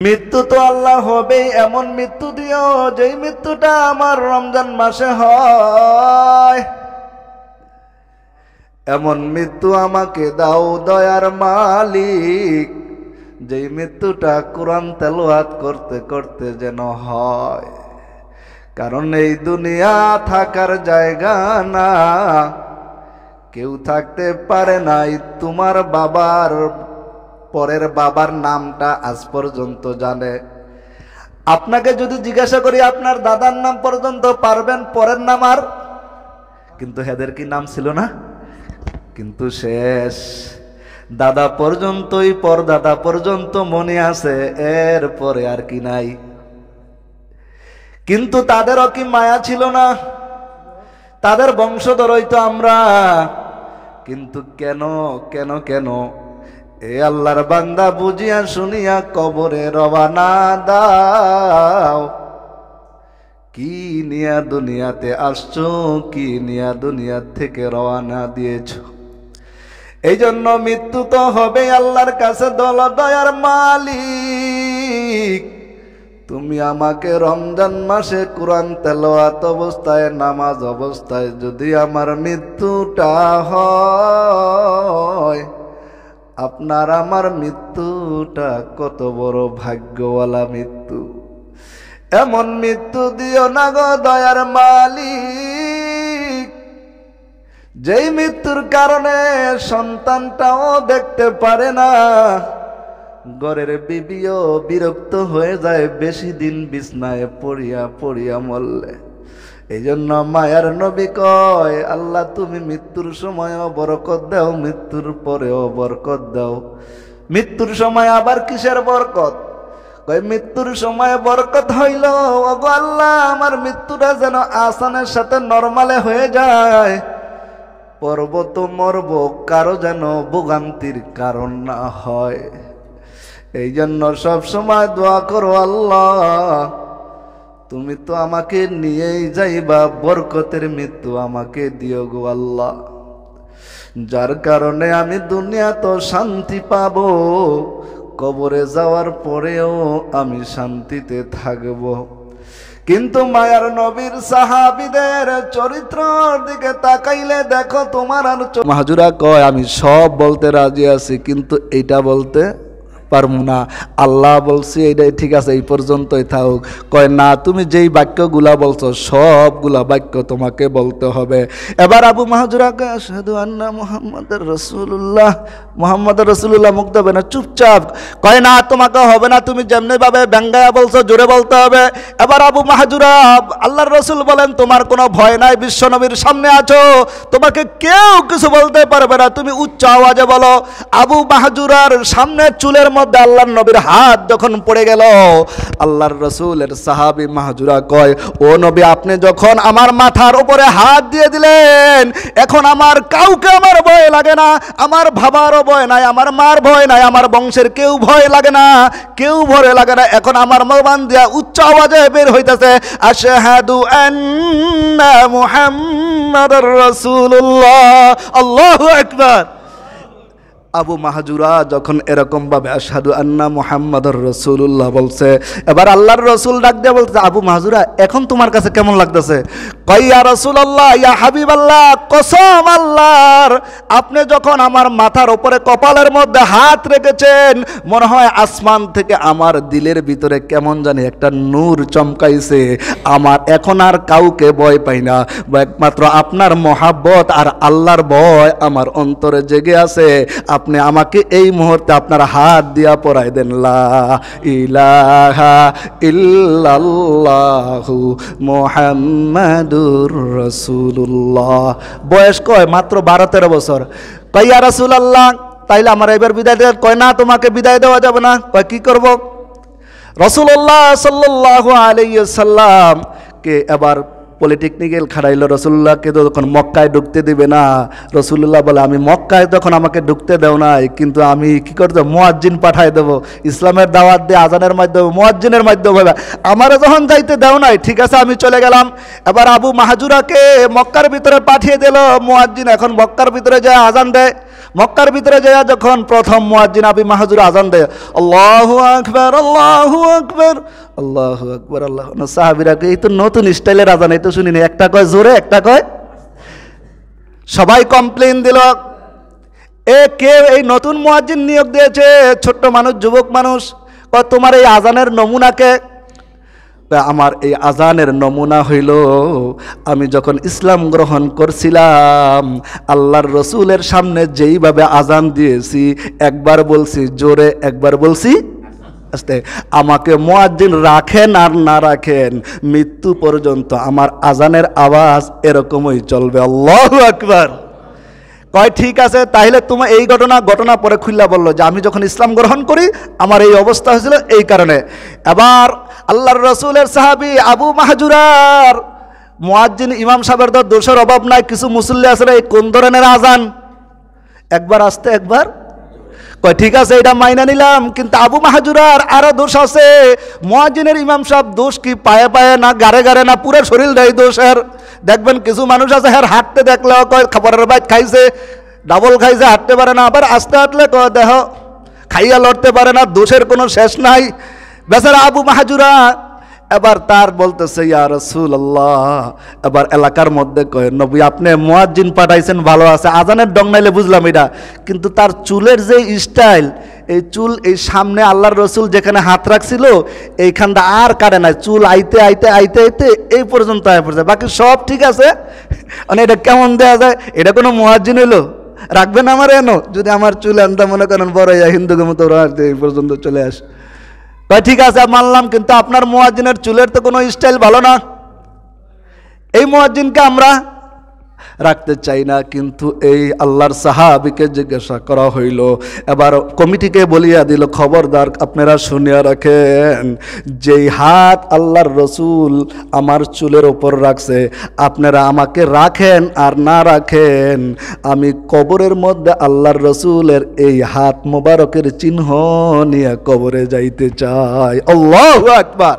মৃত্যু তো আল্লাহ হবেই, এমন মৃত্যু দিও যেই মৃত্যুটা আমার রমজান মাসে হয়। এমন মৃত্যু আমাকে দাও দয়ার মালিক, যেই মৃত্যুটা কোরআন তেলাওয়াত করতে করতে যেন হয়। কারণ এই দুনিয়া থাকার জায়গা না, কেউ থাকতে পারে নাই তোমার বাবার পরের বাবার নামটা আজ পর্যন্ত জানে। আপনাকে যদি জিজ্ঞাসা করি আপনার দাদার নাম পর্যন্ত পারবেন, পরের নাম আর, কিন্তু হেদের কি নাম ছিল না? কিন্তু শেষ দাদা পর্যন্তই, পরদাদা পর্যন্ত মনে আছে, এর পরে আর কি নাই। কিন্তু তাদেরও কি মায়া ছিল না? তাদের বংশধরই তো আমরা। কিন্তু কেন কেন কেন এ আল্লাহর বান্দা বুঝিয়া শুনিয়া কবরে রওনা দাও। কি নিয়া দুনিয়াতে আসছো, কি নিয়া দুনিয়া থেকে রওনা দিয়েছো? এই জন্য মৃত্যু তো হবে আল্লাহর কাছে দয়ার মালিক। তুমি আমাকে রমজান মাসে কোরআন তেলাওয়াত অবস্থায়, নামাজ অবস্থায় যদি আমার মৃত্যুটা হয়, আপনার আমার মৃত্যুটা কত বড় ভাগ্যওয়ালা মৃত্যু। এমন মৃত্যু দিও না গো দয়ার মালিক, যেই মৃত্যুর কারণে সন্তানটাও দেখতে পারে না, ঘরের বিবিও বিরক্ত হয়ে যায় বেশি দিন বিছনায় পড়িয়া পড়িয়া মরলে। এই জন্য মায়ার নবী কয়, আল্লাহ তুমি মৃত্যুর সময়ও বরকত দাও, মৃত্যুর পরেও বরকত দাও। মৃত্যুর সময় আবার কিসের বরকত? কয় মৃত্যুর সময় বরকত হইল ওগো আল্লাহ আমার মৃত্যুটা যেন আসানের সাথে নরমালে হয়ে যায়, পর্বত মরব, কারো যেন ভোগান্তির কারণ না হয়। এই জন্য সব সময় দোয়া করো, আল্লাহ তুমি তো আমাকে নিয়েই যাইবা, বরকতের মৃত্যু আমাকে দিও গো আল্লাহ, যার কারণে আমি দুনিয়া তো শান্তি পাবো, কবরে যাওয়ার পরেও আমি শান্তিতে থাকব। কিন্তু মায়ার নবীর সাহাবীদের চরিত্রের দিকে তাকাইলে দেখো তোমার আর মাহজুরা কয় আমি সব বলতে রাজি আছি, কিন্তু এইটা বলতে পারবো না। আল্লাহ বলছি এইটাই ঠিক আছে, এই পর্যন্তই থাকুক। কয় না, তুমি যেই বাক্যগুলা বলছো সবগুলা বাক্য তোমাকে বলতে হবে। এবার আবু মাহজুরা কয় আশহাদু আন্না মুহাম্মাদুর রাসূলুল্লাহ, মুহাম্মাদুর রাসূলুল্লাহ মুক্ত হবে না, চুপচাপ। কয় না তোমাকে হবে না, তুমি যেমনি ভাবে ব্যঙ্গায়া বলছো জোরে বলতে হবে। এবার আবু মাহজুরা, আল্লাহর রাসূল বলেন তোমার কোনো ভয় নাই, বিশ্বনবীর সামনে আছো, তোমাকে কেউ কিছু বলতে পারবে না, তুমি উচ্চ আওয়াজে বলো। আবু মাহজুরার সামনে চুলের মধ্যে আল্লাহর নবীর হাত যখন পড়ে গেল, আল্লাহর রাসূলের সাহাবী মাহজুরা কয় ও নবী আপনি যখন আমার মাথার উপরে হাত দিয়ে দিলেন, এখন আমার কাউকে আমার ভয় লাগে না, আমার বাবারও ভয় নাই, আমার মার ভয় নাই, আমার বংশের কেউ ভয় লাগে না, কেউ ভয় লাগে না। এখন আমার জবান দিয়া উচ্চ আওয়াজে বের হইতেছে আশহাদু আন্না মুহাম্মাদুর রাসূলুল্লাহ, আল্লাহু আকবার। আবু মাহজুরা যখন এরকম ভাবে আশহাদু আন্না মুহাম্মাদুর রাসূলুল্লাহ বলছে, এবার আল্লাহর রাসূল ডাক দিয়ে বলছে আবু মাহজুরা এখন তোমার কাছে কেমন লাগতেছে? কয় ইয়া রাসূলুল্লাহ, ইয়া হাবিবাল্লাহ, কসম আল্লাহর, আপনি যখন আমার মাথার উপরে কপালের মধ্যে হাত রেখেছেন, মনে হয় আসমান থেকে আমার দিলের ভিতরে কেমন জানি একটা নূর চমকাইছে। আমার এখন আর কাউকে ভয় পাই না, একমাত্র আপনার মহাব্বত আর আল্লাহর ভয় আমার অন্তরে জেগে আছে। আপনি আমাকে এই মুহূর্তে আপনার হাত দিয়া পরাই দেন লা ইলাহা ইল্লাল্লাহু মুহাম্মাদুর রাসূলুল্লাহ। বয়স কয় মাত্র 12-13 বছর। কয় ইয়া রাসূলুল্লাহ তাইলে আমার এবার বিদায় দেন? কয় না তোমাকে বিদায় দেওয়া যাবে না। কয় কি করব? রাসূলুল্লাহ সাল্লাল্লাহু আলাইহি ওয়াসাল্লাম কে এবার পলিটেকনিক্যাল খাড়াইল, রসুল্লাহকে যখন মক্কায় ঢুকতে দিবে না, রসুল্লাহ বলে আমি মক্কায় তখন আমাকে ঢুকতে দেও নাই, কিন্তু আমি কি করতে মুয়াজ্জিন পাঠাই দেবো, ইসলামের দাওয়াত দিয়ে আজানের মাধ্যমে মুয়াজ্জিনের মাধ্যমে আমারও যখন যাইতে দেও নাই, ঠিক আছে আমি চলে গেলাম। এবার আবু মাহাজুরাকে মক্কার ভিতরে পাঠিয়ে দিল মুয়াজ্জিন, এখন মক্কার ভিতরে যায় আজান দেয়। মক্কার ভিতরে যায় যখন প্রথম মুয়াজ্জিন আবু মাহাজুর আজান দেয়, আল্লাহু আকবার আল্লাহু আকবার আল্লাহু আকবার আল্লাহ, সাহাবীরা এই তো নতুন স্টাইলের আজান, এই তো শুনিনি, একটা কয় জোরে একটা কয়। সবাই কমপ্লেন দিল, কে এই নতুন মুয়াজ্জিন নিয়োগ দিয়েছে? ছোট্ট মানুষ, যুবক মানুষ। তোমার এই আজানের নমুনাকে? আমার এই আজানের নমুনা হইল আমি যখন ইসলাম গ্রহণ করছিলাম আল্লাহর রসুলের সামনে যেইভাবে আজান দিয়েছি, একবার বলছি জোরে, একবার বলছি আস্তে, আমাকে মুয়াজ্জিন রাখেন আর না রাখেন মৃত্যু পর্যন্ত আমার আজানের আওয়াজ এরকমই চলবে। আল্লাহু আকবার। কয় ঠিক আছে, তাহলে তোমার এই ঘটনা পরে খুল্লা বললো যে আমি যখন ইসলাম গ্রহণ করি আমার এই অবস্থা হয়েছিল এই কারণে। এবার আল্লাহর রসুলের সাহাবী আবু মাহজুরার মুয়াজ্জিন ইমাম সাহেবের তো দোষের অভাব নাই, কিছু মুসল্লি আছে এই কোন ধরনের আজান, একবার আসতে একবার। কয় ঠিক আছে এটা মাইনা নিলাম, কিন্তু আবু মাহজুরার আরো দোষ আছে। মুয়াজ্জিনের ইমাম সাহেব দোষ কি পায়ে পায়ে না গারে গারে না পুরো শরীর দেয় দোষের? দেখবেন কিছু মানুষ আছে হ্যাঁ হাঁটতে দেখলেও কয় খাবারের বাইট খাইছে, ডাবল খাইছে, হাঁটতে পারে না, আবার আস্তে হাঁটলে কয় দেহ খাইয়া লড়তে পারে না, দোষের কোনো শেষ নাই। বেচারা আবু মাহজুরা এবার তার বলতেছে ইয়া রাসূলুল্লাহ, এবার এলাকার মধ্যে কয় নবী আপনি মুয়াজ্জিন পাঠাইছেন ভালো আছে, আজানের ডং নাইলে বুঝলাম এটা, কিন্তু তার চুলের যে স্টাইল, এই চুল এই সামনে আল্লাহর রসুল যেখানে হাত রাখছিল এইখানটা আর কাটে নাই, চুল আইতে আইতে আইতে আইতে এই পর্যন্ত আয় পড়ছে, বাকি সব ঠিক আছে। মানে এটা কেমন দেয়া যায়? এটা কোনো মুয়াজ্জিন হইলো? রাখবেন আমার এনো যদি আমার চুল আনটা মনে করেন বড় হিন্দুকে মতো এই পর্যন্ত চলে আসে। ঠিক আছে মানলাম, কিন্তু আপনার মুয়াজ্জিনের চুলের তো কোনো স্টাইল ভালো না, এই মুয়াজ্জিনকে আমরা রাখতে চাই না। কিন্তু এই আল্লাহর সাহাবীকে জিজ্ঞাসা করা হইল, এবার কমিটিকে বলিয়া দিল খবরদার আপনারা শুনিয়া রাখেন, যেই হাত আল্লাহর রসুল আমার চুলের ওপর রাখছে আপনারা আমাকে রাখেন আর না রাখেন, আমি কবরের মধ্যে আল্লাহর রসুলের এই হাত মোবারকের চিহ্ন নিয়ে কবরে যাইতে চাই। আল্লাহু আকবার।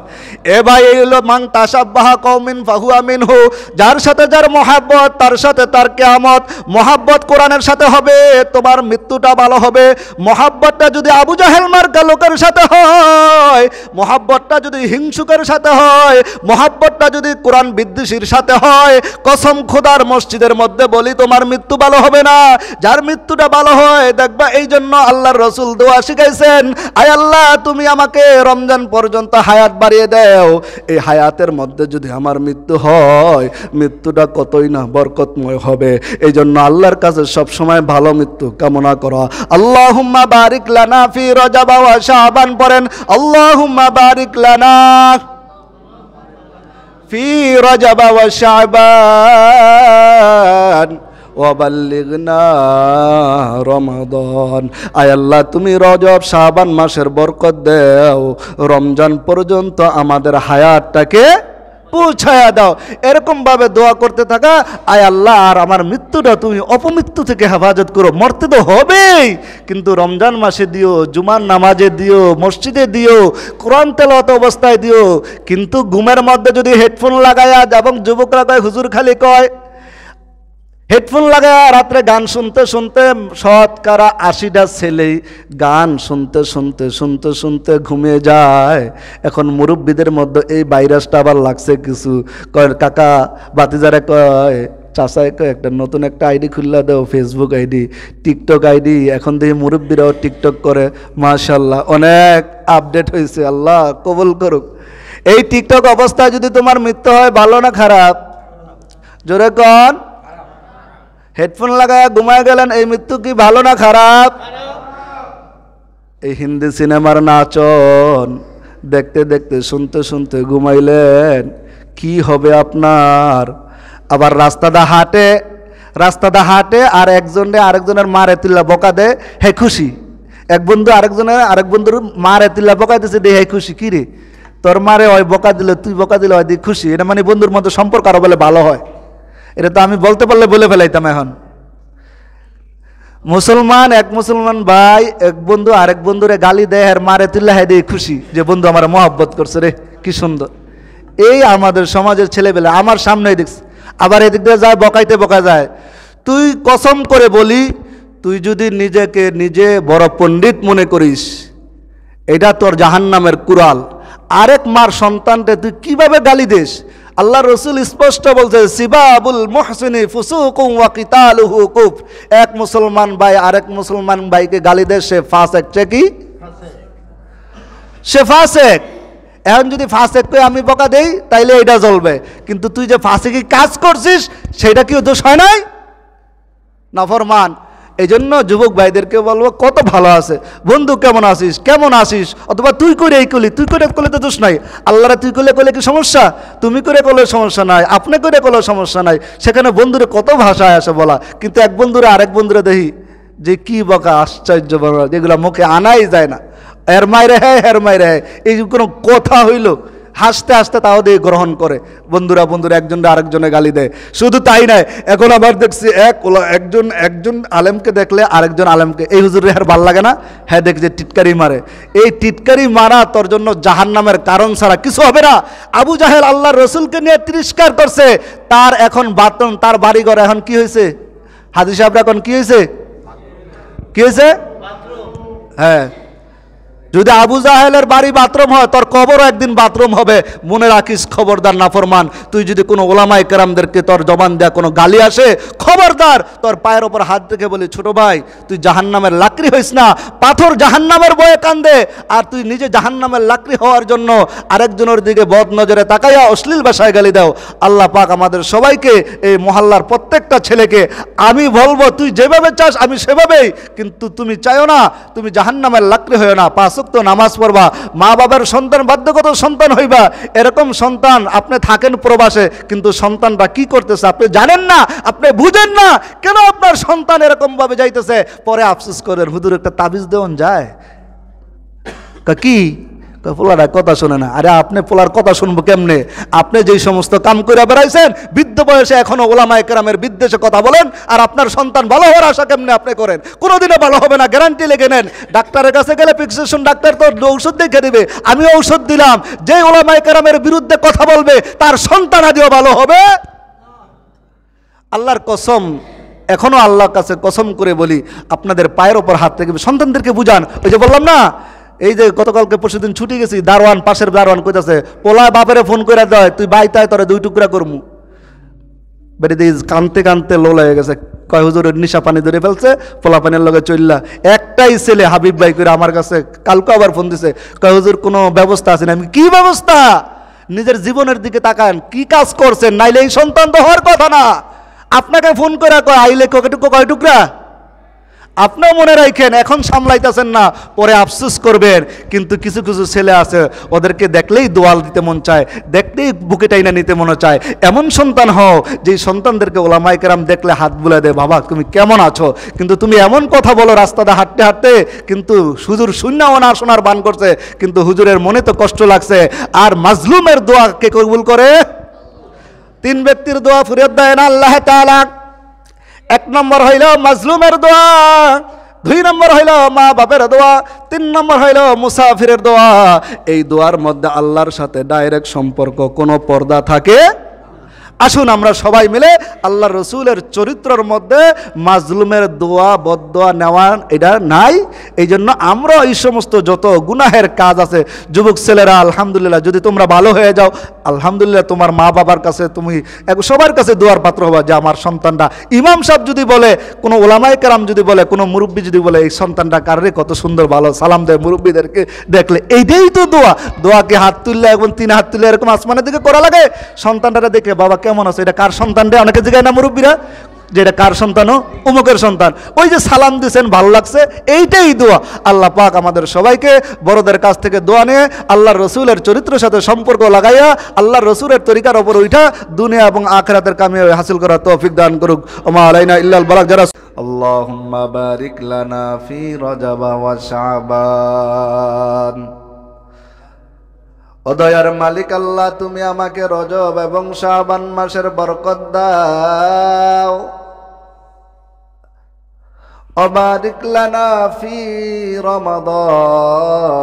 এ ভাই এই হলো মান তাশাব্বাহা কওমিন ফাহুয়া মিনহু, যার সাথে যার মহব্বত তার সাথে তার কিয়ামত। মহব্বত কোরআনের সাথে হবে তোমার মৃত্যুটা ভালো হবে, মহব্বতটা যদি আবু জাহেল মার্কা লোকের সাথে হয়, মহব্বতটা যদি হিংসুকের সাথে হয়, মহব্বতটা যদি কোরআন বিদ্বেষীর সাথে হয়, কসম খোদার মসজিদের মধ্যে বলি তোমার মৃত্যু ভালো হবে না। যার মৃত্যুটা ভালো হয় দেখবা, এই জন্য আল্লাহর রসুল দোয়া শিখাইছেন, আয় আল্লাহ তুমি আমাকে রমজান পর্যন্ত হায়াত বাড়িয়ে দাও, এই হায়াতের মধ্যে যদি আমার মৃত্যু হয় মৃত্যুটা কতই না বরকতময় হবে। এই জন্য আল্লাহর কাছে সবসময় ভালো মৃত্যু কামনা করা। আল্লাহুম্মা বারিক লানা ফি রজব ওয়া শাবান, পড়েন আল্লাহুম্মা বারিক লানা ফি রজব ওয়া শাবান ওয়া বাল্লিগনা রমাদান। আয় আল্লাহ তুমি রজব শাবান মাসের বরকত দাও, রমজান পর্যন্ত আমাদের হায়াতটাকে পৌঁছায়া দাও। এরকম ভাবে দোয়া করতে থাকা, আয় আল্লাহ আর আমার মৃত্যুটা তুমি অপমৃত্যু থেকে হেফাজত করো। মরতে তো হবেই, কিন্তু রমজান মাসে দিও, জুমার নামাজে দিও, মসজিদে দিও, কোরআন তেলাওয়াত অবস্থায় দিও। কিন্তু ঘুমের মধ্যে যদি হেডফোন লাগায়া, এবং যুবকরা কয় হুজুর খালি কয় হেডফোন লাগায় রাত্রে গান শুনতে শুনতে, শতকরা 80টা ছেলেই গান শুনতে শুনতে শুনতে শুনতে ঘুমিয়ে যায়। এখন মুরব্বীদের মধ্যে এই ভাইরাসটা আবার লাগছে কিছু, কয় কাকা বাতিজারে কয় চাচায় কয় একটা নতুন একটা আইডি খুললা দাও, ফেসবুক আইডি, টিকটক আইডি। এখন দেখি মুরব্বীরাও টিকটক করে, মাশাআল্লাহ অনেক আপডেট হয়েছে, আল্লাহ কবুল করুক। এই টিকটক অবস্থায় যদি তোমার মৃত্যু হয় ভালো না খারাপ? জোরে কন। হেডফোন লাগায় ঘুমায় গেলেন, এই মৃত্যু কি ভালো না খারাপ? এই হিন্দি সিনেমার নাচন দেখতে দেখতে শুনতে শুনতে ঘুমাইলেন, কি হবে আপনার? আবার রাস্তাটা হাঁটে আর আরেকজনের মার এতিল্লা বকা দে, হে খুশি। এক বন্ধু আরেক বন্ধুর মার এতিল্লা বকা দিতেছে, দে হে খুশি। কি রে তোর মারে হয় বকা দিলে, তুই বকা দিলে হয় দিয়ে খুশি, এটা মানে বন্ধুর মধ্যে সম্পর্ক আরো বলে ভালো হয়। এটা তো আমি বলতে পারলে বলে ফেলাইতাম। এখন মুসলমান, এক মুসলমান ভাই এক বন্ধু আরেক বন্ধুরে গালি দেয় আর মারে তুল্লা হয় দিয়ে খুশি যে বন্ধু আমার মহব্বত করছে রে, কি সুন্দর। এই আমাদের সমাজের ছেলেবেলা আমার সামনেই দেখছি। আবার এদিক দিয়ে যায় বকাইতে বকা যায়। তুই কসম করে বলি, তুই যদি নিজেকে নিজে বড় পণ্ডিত মনে করিস, এটা তোর জাহান্নামের কুড়াল। আরেক মার সন্তানকে তুই কিভাবে গালি দিস? আল্লাহ রসুল স্পষ্ট বলছে, সিবাবুল মুহসিনি ফুসুকুম ওয়া কিতালুহু কুফর। এক মুসলমান ভাই আরেক মুসলমান ভাইকে গালি দেয়, সে ফাসেক। কি সে ফাসেক? এখন যদি ফাসেককে আমি বকা দেই তাইলে এটা জ্বলবে, কিন্তু তুই যে ফাসেকি কাজ করছিস সেটা কি দোষ হয় নাই? নাফরমান। এই জন্য যুবক ভাইদেরকে বলবো, কত ভালো আছে বন্ধু, কেমন আছিস, কেমন আসিস, অথবা তুই করে এই করলি, তুই করে করলে তো দোষ নাই। আল্লাহরা তুই করলে করলে কি সমস্যা? তুমি করে করলে সমস্যা নাই, আপনি করে করলে সমস্যা নাই। সেখানে বন্ধুরে কত ভাষায় আসে বলা, কিন্তু এক বন্ধুরে আরেক বন্ধুরে দেখি যে কি বকা, আশ্চর্য বলা, যেগুলো মুখে আনাই যায় না। এর মাইরে হ্যাঁ, হের মাইরে হ্যাঁ, এই কোনো কথা হইল? হাসতে হাসতে তাও দিয়ে গ্রহণ করে। বন্ধুরা একজনরা আরেকজনে গালি দেয়। শুধু তাই নয়, এখন আবার দেখছি একজন আলেমকে দেখলে আরেকজন আলেমকে, এই হুজুরের আর ভাল লাগে না, হ্যাঁ দেখছে টিটকারি মারে। এই টিটকারি মারা তোর জন্য জাহান্নামের কারণ ছাড়া কিছু হবে না। আবু জাহেল আল্লাহর রসুলকে নিয়ে তিরস্কার করছে, তার এখন বাথরুম, তার বাড়িঘর এখন কি হয়েছে? হাজী সাহেবরা এখন কি হয়েছে? কি হয়েছে? হ্যাঁ, যদি আবু জাহেলের বাড়ি বাথরুম হয়, তোর কবরও একদিন বাথরুম হবে। মনে রাখিস, খবরদার নাফরমান, তুই যদি কোনো ওলামায়ে কেরামদেরকে তোর জবান দেয়া কোনো গালি আসে, খবরদার তোর পায়ের ওপর হাত রেখে বলি, ছোট ভাই তুই জাহান্নামের লাকড়ি হইস না। পাথর জাহান্নামের বয়ে কান্দে, আর তুই নিজে জাহান্নামের লাকড়ি হওয়ার জন্য আরেকজনের দিকে বদ নজরে তাকাইয়া অশ্লীল ভাষায় গালি দাও। আল্লাহ পাক আমাদের সবাইকে, এই মহল্লার প্রত্যেকটা ছেলেকে আমি বলবো, তুই যেভাবে চাস আমি সেভাবেই, কিন্তু তুমি চাইও না তুমি জাহান্নামের লাকড়ি হইও না। তো নামাজ পড়বা, মা বাবার সন্তান বাধ্যগত সন্তান হইবা। এরকম সন্তান আপনি থাকেন প্রবাসে, কিন্তু সন্তানটা কি করতেছে আপনি জানেন না, আপনি বুঝেন না কেন আপনার সন্তান এরকম ভাবে যাইতেছে। পরে আফসোস করেন, হুজুর একটা তাবিজ দেওয়ান যায়। কি পোলারা কথা শোনে না? আরে আপনি পোলার কথা শুনবো কেমনে? আপনি যেই সমস্ত কাম করে বেড়াইছেন, বৃদ্ধ বয়সে এখনো ওলামায়ে কেরামের বিদ্বেষে কথা বলেন, আর আপনার সন্তান ভালো হওয়ার আশা কেমনে আপনি করেন? কোনোদিনও ভালো হবে না, গ্যারান্টি লেগে নেন। ডাক্তারের কাছে গেলে প্রেসক্রিপশন ডাক্তার তো ঔষধ দেখে দিবে, আমি ঔষধ দিলাম। যে ওলামায়ে কেরামের বিরুদ্ধে কথা বলবে তার সন্তান আদিও ভালো হবে। আল্লাহর কসম, এখনো আল্লাহর কাছে কসম করে বলি, আপনাদের পায়ের ওপর হাত রেখে সন্তানদেরকে বুঝান। ওই যে বললাম না, এই যে গতকালকে পরশুদিন ছুটি গেছি, দারোয়ান, পাশের দারোয়ান কইতাছে, পোলা বাপেরে ফোন করে দেয়, তুই বাইতায় তোরে 2 টুকরা করমু। বেরিয়ে কানতে কানতে লোলা হয়ে গেছে, কয় হুজুরের নিশা পানি ধরে ফেলছে, পোলা পানির লগে চললা। একটাই ছেলে হাবিব ভাই করে আমার কাছে কালকে আবার ফোন দিছে, কয় হুজুর কোনো ব্যবস্থা আছে না? আমি কি ব্যবস্থা? নিজের জীবনের দিকে তাকান, কি কাজ করছেন, নাইলে এই সন্তান তো হওয়ার কথা না। আপনাকে ফোন করে কয় আইলে কয় টুকরা? আপনিও মনে রাখেন, এখন সামলাইতেছেন না, পরে আফসোস করবেন। কিন্তু কিছু কিছু ছেলে আছে, ওদেরকে দেখলেই দোয়াল দিতে মন চায়, দেখলেই বুকে টাইনা নিতে মনে চায়। এমন সন্তান হও যে সন্তানদেরকে ওলামায়ে কেরাম দেখলে হাত বুলে দেয়, বাবা তুমি কেমন আছো। কিন্তু তুমি এমন কথা বলো রাস্তাতে হাঁটতে হাঁটতে, কিন্তু হুজুর শূন্যও না শোনার বান করছে, কিন্তু হুজুরের মনে তো কষ্ট লাগছে। আর মাজলুমের দোয়া কে কবুল করে? 3 ব্যক্তির দোয়া ফিরিয়ে দেয় না আল্লাহ তাআলা। 1 নম্বর হইল মাজলুমের দোয়া, 2 নম্বর হইল মা বাপের দোয়া, 3 নম্বর হইল মুসাফিরের দোয়া। এই দোয়ার মধ্যে আল্লাহর সাথে ডাইরেক্ট সম্পর্ক, কোনো পর্দা থাকে। আসুন আমরা সবাই মিলে আল্লাহর রসুলের চরিত্রের মধ্যে মাজলুমের দোয়া বদদোয়া নেওয়া এটা নাই। এই জন্য আমরা এই সমস্ত যত গুনাহের কাজ আছে, যুবক ছেলেরা আলহামদুলিল্লাহ, যদি তোমরা ভালো হয়ে যাও আলহামদুলিল্লাহ, তোমার মা বাবার কাছে তুমি সবার কাছে দোয়ার পাত্র হবা যে আমার সন্তানটা, ইমাম সাহেব যদি বলে, কোনো ওলামায়ে কেরাম যদি বলে, কোনো মুরব্বী যদি বলে এই সন্তানটা কারে কত সুন্দর ভালো, সালাম দেয় মুরব্বীদেরকে দেখলে, এইটাই তো দোয়া। দোয়াকে হাত তুললে এবং 3 হাত তুললে এরকম আসমানের দিকে করা লাগে। সন্তানটা দেখে বাবা কেমন আছে, এটা কার সন্তান রে? অনেকে জিজ্ঞাসা না মুরব্বীরা যে এটা কার সন্তান? অমুকের সন্তান। ওই যে সালাম দিয়েছেন, ভালো লাগছে, এইটাই দোয়া। আল্লাহ পাক আমাদের সবাইকে বড়দের কাছ থেকে দোয়া নিয়ে আল্লাহর রসুলের চরিত্রের সাথে সম্পর্ক লাগাইয়া আল্লাহর রসুলের তরিকার ওপর উঠা দুনিয়া এবং আখিরাতের কামিয়াবি হাসিল করার তৌফিক দান করুক। ওমা আলাইনা ইল্লাল বালাগ। যারা আল্লাহুম্মা বারিক লানা ফি রজব ওয়া শাবান ও দয়ার মালিক আল্লাহ, তুমি আমাকে রজব এবং শাবান মাসের বরকত দাও। ওবারিক লানা ফি রমাদান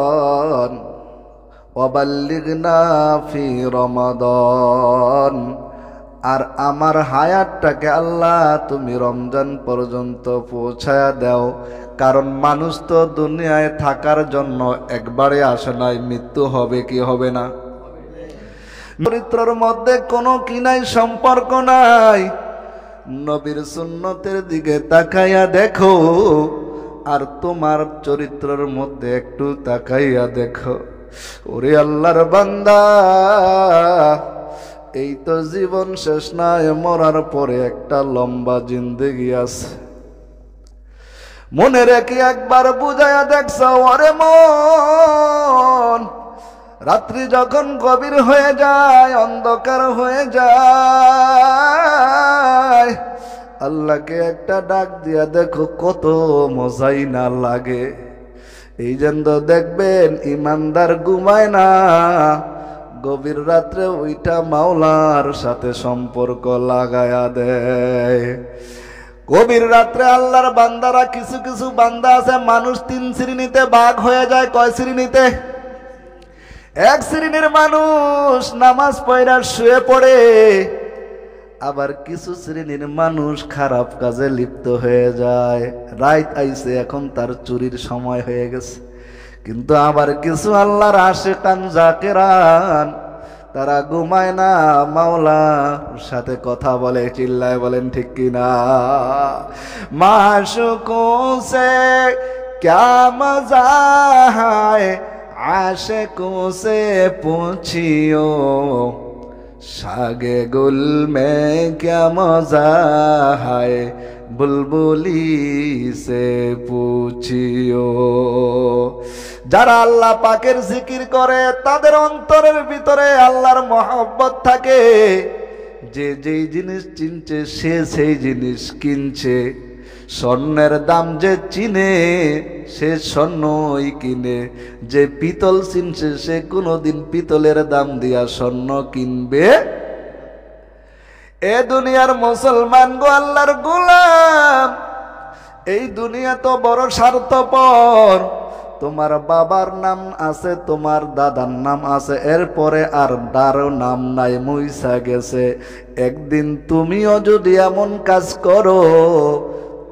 ওয়াবাল্লিগনা ফি রমাদান। আর আমার হায়াতটাকে আল্লাহ তুমি রমজান পর্যন্ত পৌঁছায়া দাও, কারণ মানুষ তো দুনিয়ায় থাকার জন্য একবারে আসে নাই, মৃত্যু হবে কি হবে না? চরিত্রের মধ্যে কোনো কি নাই, সম্পর্ক নাই। নবীর সুন্নতের দিকে তাকাইয়া দেখো, আর তোমার চরিত্রের মধ্যে একটু তাকাইয়া দেখো। ওরে আল্লাহর বান্দা, এই তো জীবন শেষ নাই, মরার পরে একটা লম্বা জিন্দেগি আছে। মনে রেখে একবার বুঝাইয়া দেখছ, ওরে মন, রাত্রি যখন গভীর হয়ে যায়, অন্ধকার হয়ে যায়, আল্লাহকে একটা ডাক দিয়া দেখো, কত মজাই না লাগে। এই জন্য দেখবেন ইমানদার ঘুমায় না, গভীর রাত্রে ওইটা মাওলার সাথে সম্পর্ক লাগায়া দেয়। গভীর রাত্রে আল্লাহর বান্দারা, কিছু কিছু বান্দা আছে, মানুষ তিন শ্রেণীতে ভাগ হয়ে যায়। কয় শ্রেণীতে? এক শ্রেণীর মানুষ নামাজ পড়া শুয়ে পড়ে, আবার কিছু শ্রেণীর মানুষ খারাপ কাজে লিপ্ত হয়ে যায়। রাত আইছে, এখন তার চুরির সময় হয়ে গেছে। কিন্তু আবার কিছু আল্লাহর আশিকান জাকিরান, তারা ঘুমায় না, মাওলার সাথে কথা বলে। চিল্লায় বলেন ঠিক কিনা? মাশুকোं से क्या मजा है, आशिकों से पूछियो, शागे गुल में क्या मजा है, बुलबुली से पूछियो। যারা আল্লাহ পাকের জিকির করে, তাদের অন্তরের ভিতরে আল্লাহর মহব্বত থাকে। যে যেই জিনিস চিনছে, সে সেই জিনিস কিনছে। স্বর্ণের দাম যে চিনে, সে স্বর্ণই কিনে। যে পিতল চিনছে, সে কোনোদিন পিতলের দাম দিয়া স্বর্ণ কিনবে। এ দুনিয়ার মুসলমান গো, আল্লাহর গোলাম, এই দুনিয়া তো বড় স্বার্থপর। তোমার বাবার নাম আছে, তোমার দাদার নাম আছে, এরপরে আর কারো নাম নাই, মুইসা গেছে। একদিন তুমিও যদি এমন কাজ করো,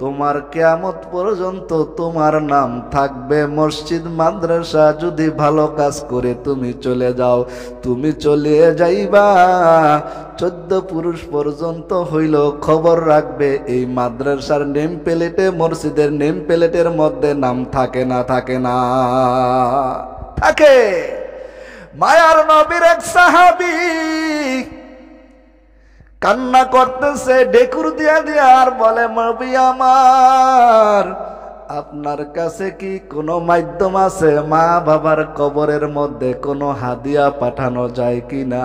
তোমার কিয়ামত পর্যন্ত তোমার নাম থাকবে। মসজিদ মাদ্রাসা যদি ভালো কাজ করে তুমি চলে যাও, তুমি চলে যাইবা, 14 পুরুষ পর্যন্ত হইল খবর রাখবে এই মাদ্রাসার নেম প্লেটে, মসজিদের নেম প্লেটের মধ্যে নাম থাকে না? থাকে না? থাকে। মায়ার নবীর এক সাহাবী কান্না করতেছে, ডেকুর দিয়া দিয়া, আর বলে, নবী আমার, আপনার কাছে কি কোনো মাধ্যম আছে মা বাবার কবরের মধ্যে কোনো হাদিয়া পাঠানো যায় কিনা?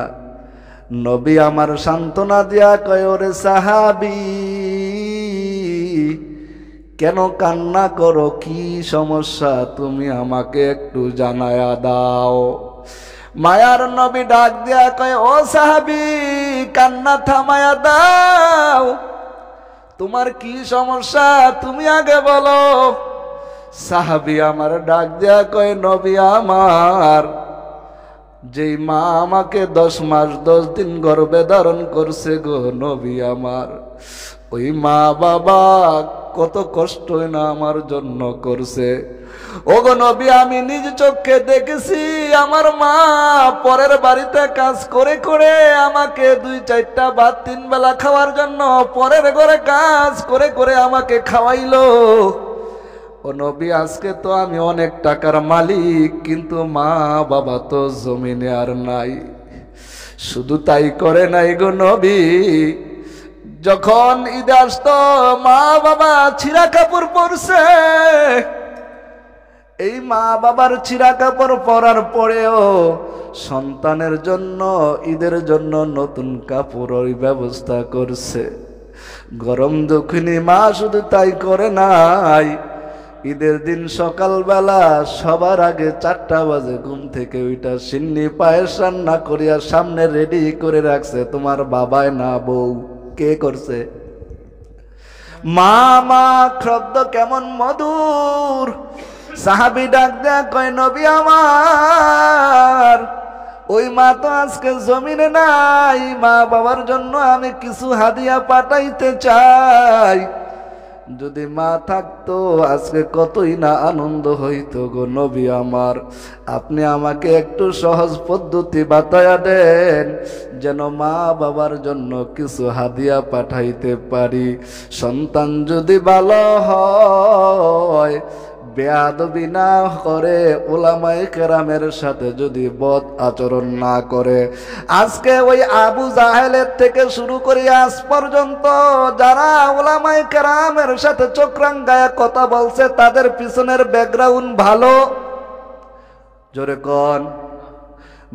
নবী আমার সান্ত্বনা দিয়া কয়, ওরে সাহাবী, কেন কান্না করো? কি সমস্যা? তুমি আমাকে একটু জানায়া দাও। মায়ার নবী ডাক দিয়া কয়, ও সাহাবী, কান্না থামায়া দাও। তোমার কি সমস্যা? তুমি আগে বলো। সাহাবী আমার ডাক দিয়া কয়, নবী আমার, যেই মা আমাকে 10 মাস 10 দিন গর্ভে ধারণ করছে গো নবী আমার, ওই মা বাবা কত কষ্ট না আমার জন্য করছে। ওগো নবী, আমি নিজ চোখে দেখেছি, আমার মা পরের বাড়িতে কাজ করে করে আমাকে 2-4টা ভাত 3 বেলা খাওয়ার জন্য পরের ঘরে কাজ করে করে আমাকে খাওয়াইলো। ও নবী, আজকে তো আমি অনেক টাকার মালিক, কিন্তু মা বাবা তো জমিনে আর নাই। শুধু তাই করে নাই গো নবী, যখন ঈদ আসতো মা বাবা ছিঁড়া কাপড় পরছে, এই মা বাবার ছিঁড়া কাপড় পরার পরেও সন্তানের জন্য, ঈদের জন্য নতুন কাপড়ের ব্যবস্থা করছে। গরম দক্ষিণী মা শুধু তাই করে নাই, ঈদের দিন সকালবেলা সবার আগে 4টা বাজে ঘুম থেকে ওইটা সিন্নি পায়েস রান্না করিয়া সামনে রেডি করে রাখছে। তোমার বাবাই না বউ, কে করছে? মা মা শব্দ কেমন মধুর। সাহাবী ডাক দেয়া কয়, নবী আমার ওই মা তো আজকে জমিনে নাই, মা বাবার জন্য আমি কিছু হাদিয়া পাঠাইতে চাই। যদি মা থাকতো আজকে কতই না আনন্দ হইতো গো নবী আমার। আপনি আমাকে একটু সহজ পদ্ধতি বাতায়া দেন, যেন মা বাবার জন্য কিছু হাদিয়া পাঠাইতে পারি। সন্তান যদি ভালো হয়, বেয়াদবি না করে, উলামায়ে কেরামের সাথে যদি বদ আচরণ না করে। আজকে ওই আবু জাহেলের থেকে শুরু করে আজ পর্যন্ত যারা উলামায়ে কেরামের সাথে চোখরাঙ্গায়া কথা বলছে, তাদের পিছনের ব্যাকগ্রাউন্ড ভালো? জোরে কোন,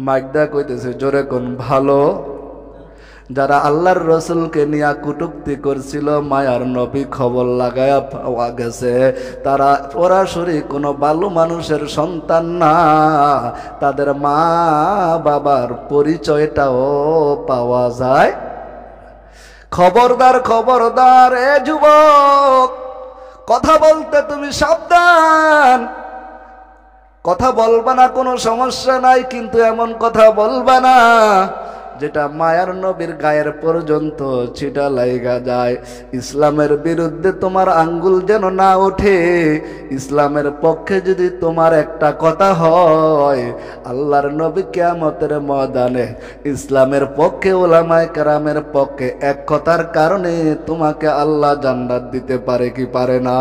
মাইকদা কইতেছে জোরে কোন ভালো? যারা আল্লাহর রসুলকে নিয়ে কটূক্তি করছিল, মায়ার নবী খবর লাগায়া পাওয়া গেছে তারা সরাসরি কোনো ভালো মানুষের সন্তান না, তাদের মা বাবার পরিচয়টাও পাওয়া যায়। খবরদার খবরদার এ যুবক, কথা বলতে তুমি সাবধান। কথা বলবা না কোনো সমস্যা নাই, কিন্তু এমন কথা বলবা না যেটা মায়ার নবীর গায়ের পর্যন্ত ছিটা লাইগা যায়। ইসলামের বিরুদ্ধে তোমার আঙ্গুল যেন না ওঠে। ইসলামের পক্ষে যদি তোমার একটা কথা হয়, আল্লাহর নবী কিয়ামতের ময়দানে ইসলামের পক্ষে, উলামায়ে কেরামের পক্ষে এক কথার কারণে তোমাকে আল্লাহ জান্নাত দিতে পারে কি পারে না?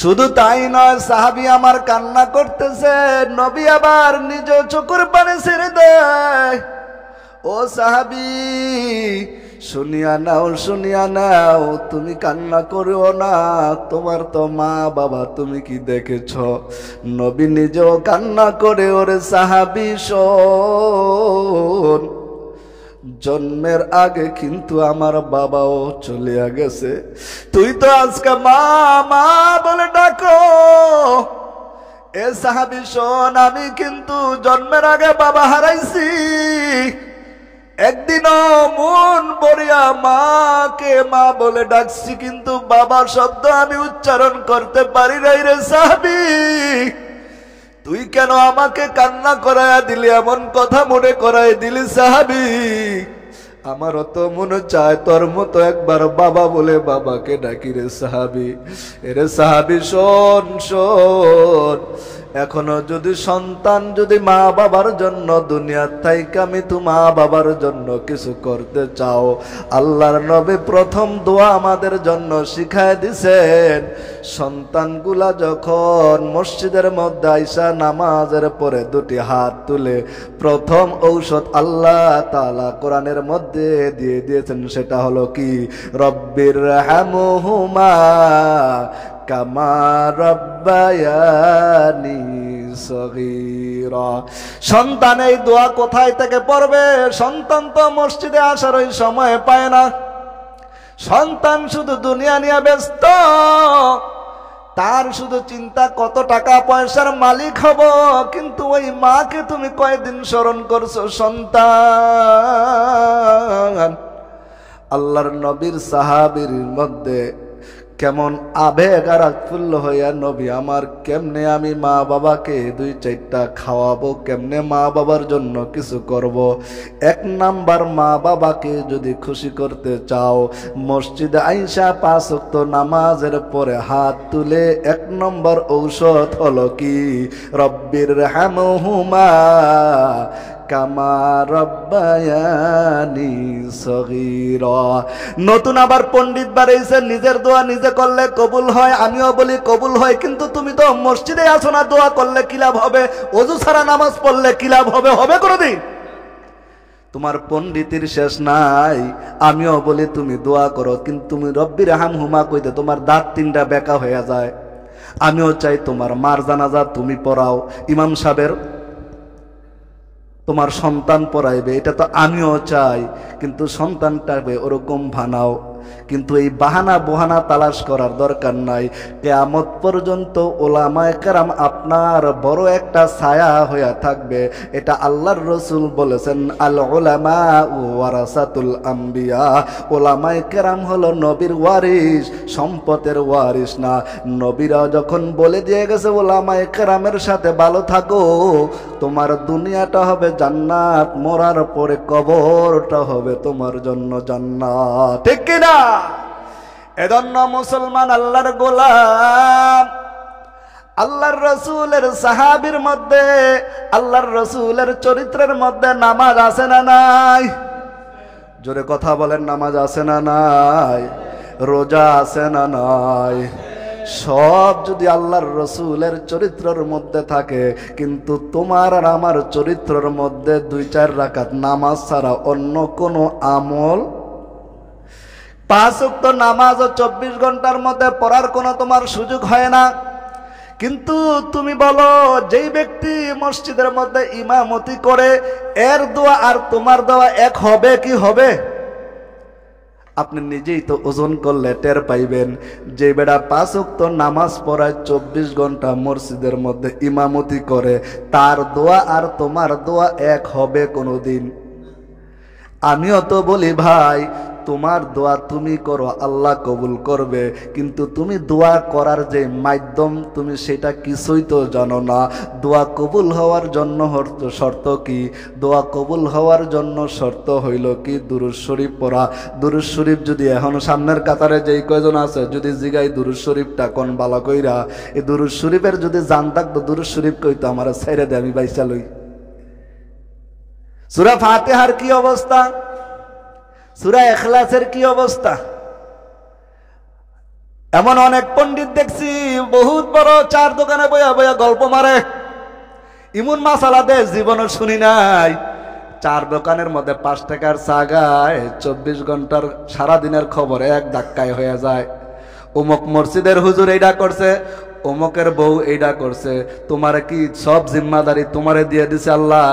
শুধু তাই নয়, সাহাবী আমার কান্না করতেছে, নবী আবার নিজ চোখের পানি ছেড়ে দেয়। ও সাহাবী, শুনিয়া নাও শুনিয়া নাও, তুমি কান্না করিও না, তোমার তো মা বাবা তুমি কি দেখেছ? নবী নিজেও কান্না করে, ওরে সাহাবী শোন, জন্মের আগে কিন্তু আমার বাবাও চলিয়া গেছে, তুই তো আজকে মা মা বলে ডাকো। এ সাহাবী শোন, আমি কিন্তু জন্মের আগে বাবা হারাইছি, একদিনও মন ভরিয়া মাকে মা বলে ডাকছি, কিন্তু বাবার শব্দ আমি উচ্চারণ করতে পারি নাই। রে সাহাবী, তুই কেন আমাকে কান্না করাইয়া দিলি, এমন কথা মনে করাই দিলি? সাহাবী, আমারও তো মনে চায় তোর মতো একবার বাবা বলে বাবাকে ডাকি। রে সাহাবী, এরে সাহাবী শোন শোন, এখনো যদি সন্তান যদি মা বাবার জন্য দুনিয়ার থাইকা মৃত্যু মা বাবার জন্য কিছু করতে চাও, আল্লাহর নবী প্রথম দোয়া আমাদের জন্য শিখায় দিছেন। সন্তানগুলা যখন মসজিদের মধ্যে আইসা নামাজের পরে দুটি হাত তুলে, প্রথম ঔষধ আল্লাহ তাআলা কোরআনের মধ্যে দিয়ে দিয়েছেন, সেটা হলো কি? রব্বির রহমহুমা কামা রব্বায়ানি সগীরা। সন্তান এই দোয়া কোথায় থেকে পড়বে? সন্তান তো মসজিদে আসার ওই সময় পায় না। সন্তান শুধু দুনিয়া নিয়ে ব্যস্ত, তার শুধু চিন্তা কত টাকা পয়সার মালিক হব, কিন্তু ওই মাকে তুমি কয়দিন স্মরণ করছো? সন্তান। আল্লাহর নবীর সাহাবীর মধ্যে কেমন আবেগ আর আৎফুল্ল হইয়া, নবী আমার কেমনে আমি মা বাবাকে 2-4টা খাওয়াবো, কেমনে মা বাবার জন্য কিছু করব। 1 নাম্বার, মা বাবাকে যদি খুশি করতে চাও, মসজিদে আইসা 5 ওয়াক্ত নামাজের পরে হাত তুলে 1 নম্বর ঔষধ হলো কি? রব্বির রহমহুমা কামা রব্বায়ানি সগীরা। নতুন আবার পণ্ডিত বাড়াইছে, নিজের দোয়া নিজে করলে কবুল হয়, আমিও বলি কবুল হয়, কিন্তু তুমি তো মসজিদে আসো না, দোয়া করলে কি লাভ হবে? ওযু ছাড়া নামাজ পড়লে কি লাভ হবে? হবে কোনোদিন? তোমার পণ্ডিতের শেষ নাই। আমিও বলি তুমি দোয়া করো, কিন্তু তুমি রব্বির রহমহুমা কইতে তোমার দাঁত 3টা বেঁকা হয়ে যায়। আমিও চাই তোমার মার জানাজা তুমি পড়াও, ইমাম সাহেবের তোমার সন্তান পড়াইবে, এটা তো আমিও চাই, কিন্তু সন্তানটাকে ওরকম বানাও। কিন্তু এই বাহানা বহানা তালাশ করার দরকার নাই। কিয়ামত পর্যন্ত উলামায়ে কেরাম আপনার বড় একটা ছায়া হয়ে থাকবে। এটা আল্লাহর রাসূল বলেছেন, আল উলামা ওয়ারাসাতুল আম্বিয়া। উলামায়ে কেরাম হলো নবীর ওয়ারিস, সম্পদের ওয়ারিস না। নবীরা যখন বলে দিয়ে গেছে উলামায়ে কেরামের সাথে ভালো থাকো, তোমার দুনিয়াটা হবে জান্নাত, মরার পরে কবরটা হবে তোমার জন্য জান্নাত। ঠিক কিনা? এজন্য মুসলমান আল্লাহর গোলাম, আল্লাহর রাসূলের সাহাবীর মধ্যে, আল্লাহর রাসূলের চরিত্রের মধ্যে নামাজ আছে না নাই? জোরে কথা বলেন, নামাজ আছে না নাই? রোজা আছে না নাই? সব যদি আল্লাহর রাসূলের চরিত্রের মধ্যে থাকে, কিন্তু তোমার আর আমার চরিত্রের মধ্যে 2-4 রাকাত নামাজ ছাড়া অন্য কোনো আমল, 5 ওয়াক্ত নামাজও 24 ঘন্টার মধ্যে পড়ার কোনো তোমার সুযোগ হয় না। কিন্তু তুমি বলো, যেই ব্যক্তি মসজিদের মধ্যে ইমামতি করে, এর দোয়া আর তোমার দোয়া এক হবে কি হবে? আপনি নিজেই তো ওজন করলে টের পাইবেন। যে বেটা 5 ওয়াক্ত নামাজ পড়ায় 24 ঘন্টা মসজিদের মধ্যে ইমামতি করে, তার দোয়া আর তোমার দোয়া এক হবে কোনোদিন? আমিও তো বলি ভাই, তোমার দোয়া তুমি করো, আল্লাহ কবুল করবে, কিন্তু তুমি দোয়া করার যে মাধ্যম তুমি সেটা কিছুই তো জানো না। দোয়া কবুল হওয়ার জন্য শর্ত কি? দোয়া কবুল হওয়ার জন্য শর্ত হইল কি? দুরূদ শরীফ পড়া। দুরূদ শরীফ যদি এখন সামনের কাতারে যেই কয়জন আছে যদি জিগাই দুরূদ শরীফটা কোন বালা কইরা, এই দুরূদ শরীফের যদি জান থাকতো দুরূদ শরীফ কইতো আমার ছেড়ে দে, আমি বাইসা লই। সূরা ফাতিহার কি অবস্থা? সূরা ইখলাসের কি অবস্থা? এমন অনেক পণ্ডিত দেখছি বহুত বড় চার দোকানে বইয়া বইয়া গল্প মারে, ইমন মাসালা দে জীবনে শুনি নাই। চার দোকানের মধ্যে 5 টাকার চা গায়, 24 ঘন্টার সারাদিনের খবর এক ধাক্কায় হয়ে যায়। অমুক মসজিদের হুজুর এইটা করছে, অমুকের বউ এইটা করছে। তোমার কি সব জিম্মাদারি তোমারে দিয়ে দিছে আল্লাহ?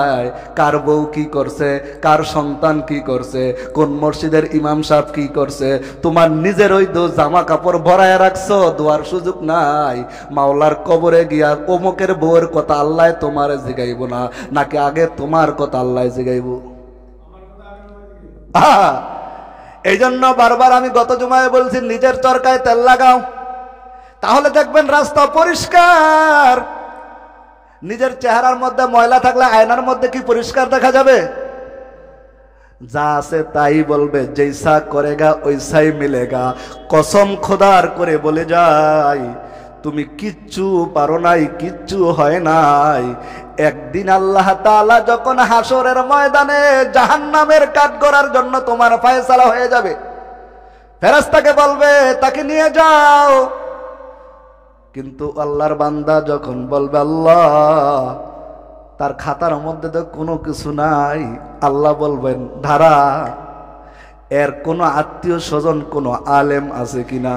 কার বউ কি করছে, কার সন্তান কি করছে, কোন মসজিদের ইমাম সাহেব কি করছে, তোমার নিজের ওই জামা কাপড় ভরায় রাখছো, দোয়ার সুযোগ নাই। মাওলার কবরে গিয়া অমুকের বউয়ের কথা আল্লাহ তোমারে জিগাইব না, নাকি আগে তোমার কথা আল্লাহ জিগাইব? এই জন্য বারবার আমি গত জুমায় বলছি, নিজের চরকায় তেল লাগাও, তাহলে দেখবেন রাস্তা পরিষ্কার। নিজের চেহারার মধ্যে ময়লা থাকলে আয়নার মধ্যে কি পরিষ্কার দেখা যাবে? যা আছে তাই বলবে, জৈসা করেগা ওইসাই মিলেগা। কসম খোদার করে বলে যাই, তুমি কিচ্ছু পারো নাই, কিচ্ছু হয় নাই। একদিন আল্লাহ তাআলা যখন হাসরের ময়দানে জাহান্নামের কাঠগড়ার জন্য তোমার ফয়সালা হয়ে যাবে, ফেরেশতাকে বলবে তাকে নিয়ে যাও। কিন্তু আল্লাহর বান্দা যখন বলবে আল্লাহ, তার খাতার মধ্যে তো কোনো কিছু নাই, আল্লাহ বলবেন ধারা, এর কোনো আত্মীয় স্বজন কোনো আলেম আছে কিনা?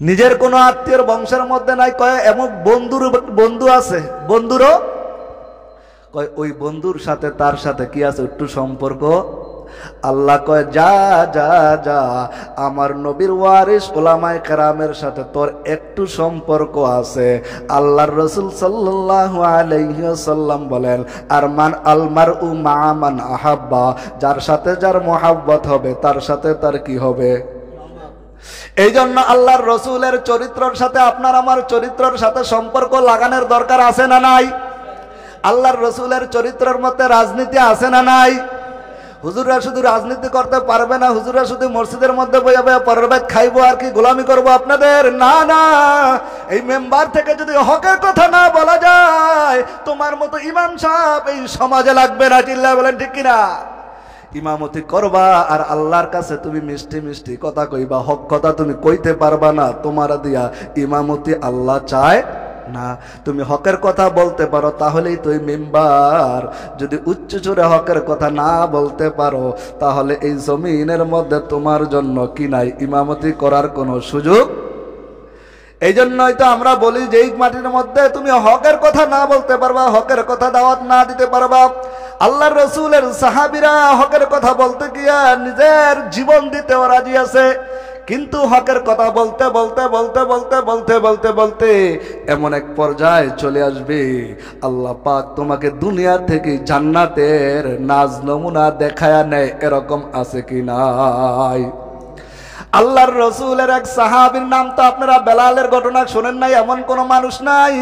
নিজের কোনো আত্মীয়র বংশের মধ্যে নাই, কয় এমন বন্ধু আছে, বন্ধুরও কয় ওই বন্ধুর সাথে তার সাথে কি আছে একটু সম্পর্ক? আল্লাহ কয় যা যা যা, আমার নবীর ওয়ারিস উলামায়ে কেরামের সাথে তোর একটু সম্পর্ক আছে। আল্লাহর রাসূল সাল্লাল্লাহু আলাইহি ওয়াসাল্লাম বলেন, আরমান আলমারউ মা মান আহাব্বা, যার সাথে যার মহব্বত হবে তার সাথে তার কি হবে? এই জন্য আল্লাহর রাসূলের চরিত্রের সাথে আপনার আমার চরিত্রের সাথে সম্পর্ক লাগানোর দরকার আছে না নাই? আল্লাহর রাসূলের চরিত্রের মধ্যে রাজনীতি আছে না নাই? হুজুররা শুধু রাজনীতি করতে পারবে না, হুজুররা শুধু মসজিদের মধ্যে বইয়া বইয়া পরবেদ খাইবো আর কি গোলামি করবো আপনাদের? না না, এই মেম্বার থেকে যদি হকের কথা না বলা যায়, তোমার মতো ইমাম সাহেব এই সমাজে লাগবে না। চিল্লায় বলেন ঠিক কিনা? ইমামতি করবা আর আল্লাহর কাছে তুমি মিষ্টি মিষ্টি কথা কইবা, হক কথা তুমি কইতে পারবা না, তোমার দিয়া ইমামতি আল্লাহ চায় না। তুমি হকের কথা বলতে পারো তাহলেই তুই মেম্বার। যদি উচ্চ জোরে হকের কথা না বলতে পারো, তাহলে এই জমিনের মধ্যে তোমার জন্য কি নাই? ইমামতি করার কোনো সুযোগ। এই জন্যই তো আমরা বলি যে এই মাটির মধ্যে তুমি হকের কথা না বলতে পারবা, হকের কথা দাওয়াত না দিতে পারবা। আল্লাহর রসুলের সাহাবীরা হকের কথা বলতে গিয়া নিজের জীবন দিতেও রাজি আছে, কিন্তু হকের কথা বলতে বলতে বলতে বলতে বলতে বলতে বলতে এমন এক পর্যায়ে চলে আসবে আল্লাহ পাক তোমাকে দুনিয়া থেকে জান্নাতের নাজ নমুনা দেখায়া নেয়, এরকম আছে কি নাই? আল্লাহর রসুলের এক সাহাবীর নাম তো আপনারা বেলালের ঘটনা শোনেন নাই, এমন কোন মানুষ নাই।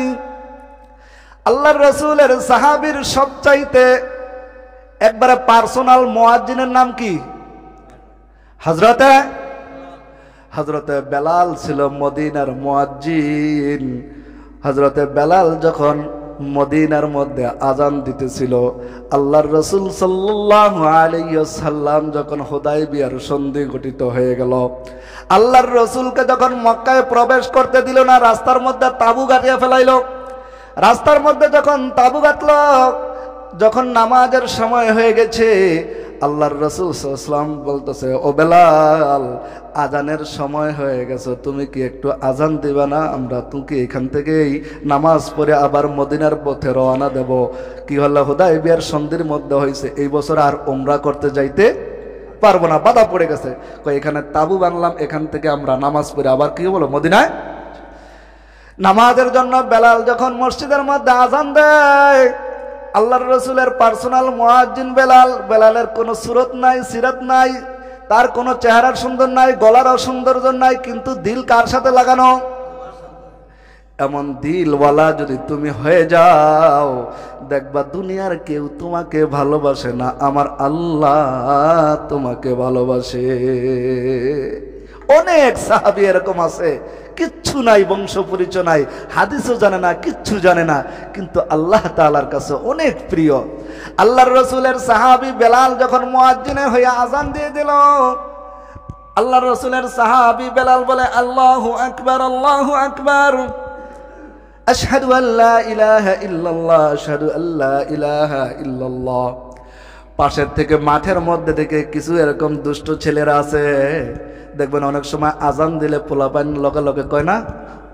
আল্লাহর রসুলের সাহাবীর সবচাইতে একবারে পার্সোনাল মুয়াজ্জিনের নাম কি? হযরতে বেলাল ছিল মদিনার মুয়াজ্জিন। হযরতে বেলাল যখন মদিনার মধ্যে আজান দিতেছিল, আল্লাহর রসুল সাল্লাল্লাহু আলাইহি ওয়াসাল্লাম যখন হুদায়বিয়ার সন্ধি গঠিত হয়ে গেল, আল্লাহর রসুলকে যখন মক্কায় প্রবেশ করতে দিল না, রাস্তার মধ্যে তাবু গাঁথিয়া ফেলাইল। রাস্তার মধ্যে যখন তাবু গাঁথল, যখন নামাজের সময় হয়ে গেছে, আল্লাহর রসুল সাল্লাল্লাহু আলাইহি ওয়াসাল্লাম বলতেছে, ও বেলাল, আজানের সময় হয়ে গেছে, তুমি কি একটু আজান দিবা না? আমরা তোকে এখান থেকেই নামাজ পড়ে আবার মদিনার পথে রওনা দেব। কি হলো, হুদায়বিয়ার সন্ধির মধ্যে হয়েছে, এই বছর আর উমরা করতে যাইতে পারবো না, বাধা পড়ে গেছে। এখানে তাবু বানলাম, এখান থেকে আমরা নামাজ পড়ে আবার কি বলো মদিনায় নামাজের জন্য। বেলাল যখন মসজিদের মধ্যে আজান দেয়, আল্লাহর রসুলের পার্সোনাল মুয়াজ্জিন বেলাল, বেলালের কোনো সুরত নাই, সিরাত নাই, তার কোনো চেহারার সুন্দর নাই, গলারও সৌন্দর্য নাই, কিন্তু দিল কার সাথে লাগানো? এমন দিলওয়ালা যদি তুমি হয়ে যাও, দেখবা দুনিয়ার কেউ তোমাকে ভালোবাসে না, আমার আল্লাহ তোমাকে ভালোবাসে। অনেক সাহাবী এরকম আছে, কিচ্ছু নাই, বংশ পরিচয় নাই, হাদিসও জানে না, কিচ্ছু জানে না, কিন্তু আল্লাহ তাআলার কাছে অনেক প্রিয়। আল্লাহর রসুলের সাহাবী বেলাল যখন মুয়াজ্জিনে হয়ে আজান দিয়ে দিল, আল্লাহর রসুলের সাহাবী বেলাল বলে, আল্লাহু আকবার, আল্লাহু আকবার, আশহাদু আল্লা ইলাহা ইল্লাল্লাহ, আশহাদু আল্লা ইলাহা ইল্লাল্লাহ। পাশের থেকে মাঠের মধ্যে থেকে কিছু এরকম দুষ্ট ছেলেরা আছে, দেখবেন অনেক সময় আজান দিলে পোলাপান লগে লগে কয় না,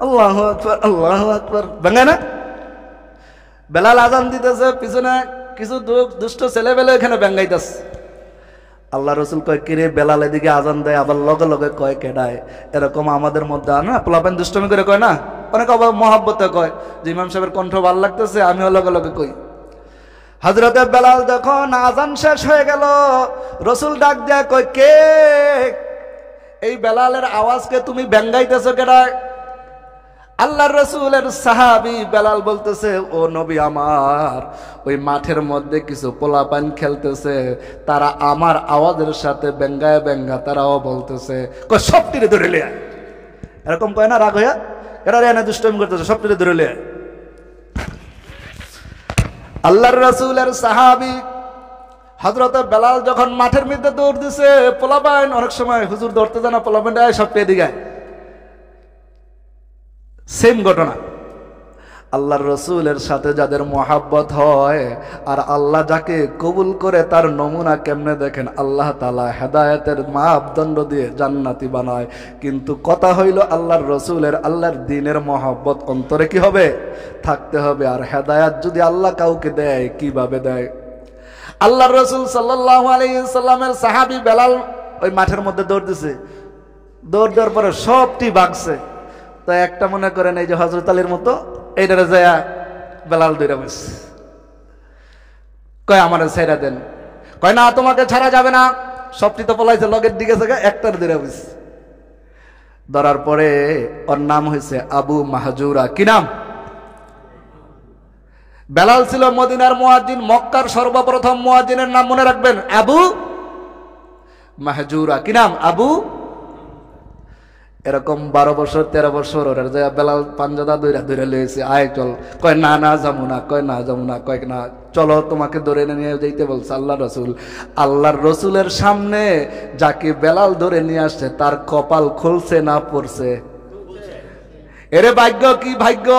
আল্লাহু আকবার, আল্লাহু আকবার, ভাঙে না? বেলাল আজান দিতেছে, পিছনে কিছু দুষ্ট ছেলেবেলে এখানে ব্যাঙ্গাইতেছে। আল্লাহ রসুল কয়, কিরে বেলাল এদিকে আজান দেয়, আবার লগে লগে কয় কেডায়? এরকম আমাদের মধ্যে না পোলাপান দুষ্টমি করে কয় না, অনেক আবার মহাব্বতে কয় যে ইমাম সাহেবের কণ্ঠ ভালো লাগতেছে, আমিও লগে লগে কই। হযরতে বেলাল যখন আজান শেষ হয়ে গেল, রসুল ডাক দেয়া কয়, কে? এই বেলালের আওয়াজকে তুমি ব্যঙ্গাইতেছো কেডায়? আল্লাহর রসুলের সাহাবী বেলাল বলতেছে, ও নবী আমার, ওই মাঠের মধ্যে কিছু পোলাপান খেলতেছে, তারা আমার আওয়াজের সাথে ব্যঙ্গায় ব্যঙ্গা তারাও বলতেছে, কয় সবটিরে ধরে লিয়া। এরকম কয় না রাগ হইয়া, এরা রেনা দুষ্টমি করতেছে, সবটিরে ধরে লিয়া। আল্লাহর রসুলের সাহাবী হযরতে বেলাল যখন মাঠের মধ্যে দৌড় দিছে, পোলাপান অনেক সময় হুজুর ধরতে জানা, পোলাপান সব পেয়ে দিগায়, সেম ঘটনা। আল্লাহর রসুলের সাথে যাদের মহাব্বত হয় আর আল্লাহ যাকে কবুল করে, তার নমুনা কেমনে দেখেন, আল্লাহ তাআলা হেদায়েতের মাপদণ্ড দিয়ে জান্নাতি বানায়। কিন্তু কথা হইল আল্লাহর রসুলের, আল্লাহর দ্বীনের মহাব্বত অন্তরে কি হবে? থাকতে হবে। আর হেদায়েত যদি আল্লাহ কাউকে দেয়, কিভাবে দেয়? আল্লাহর রসুল সাল্লাল্লাহু আলাইহি সাল্লামের সাহাবী বেলাল ওই মাঠের মধ্যে দৌড় দিছে, দৌড় দেওয়ার পরে সবটি ভাগছে। তো একটা মনে করেন এই যে হযরত আলীর মতো, এইটারে যায় বেলাল দৌড়া বসে, কয় আমারে ছেড়ে দেন। কয় না, তোমাকে ছাড়া যাবে না, সবটি তো পলাইছে, লগের দিকে থেকে একটার দৌড়া বসে। ধরার পরে ওর নাম হয়েছে আবু মাহজুরা। কি নাম? বেলাল ছিল মদিনার মুয়াজ্জিন, মক্কার সর্বপ্রথম মুয়াজ্জিনের নাম মনে রাখবেন, আবু মাহজুরা। কি নাম? আবু। এরকম 12 বছর 13 বছর ওরা যায় বেলাল পাঞ্জাদা দইরা দইরা লইছে, আয় চল। কয় না না যাবো না, কয় না যাবো না, কয় না চলো তোমাকে ধরে নিয়ে যাইতে বলছে আল্লাহর রসুল। আল্লাহর রসুলের সামনে যাকে বেলাল ধরে নিয়ে আসছে, তার কপাল খুলছে না পড়ছে? এরে ভাগ্য, কি ভাগ্য!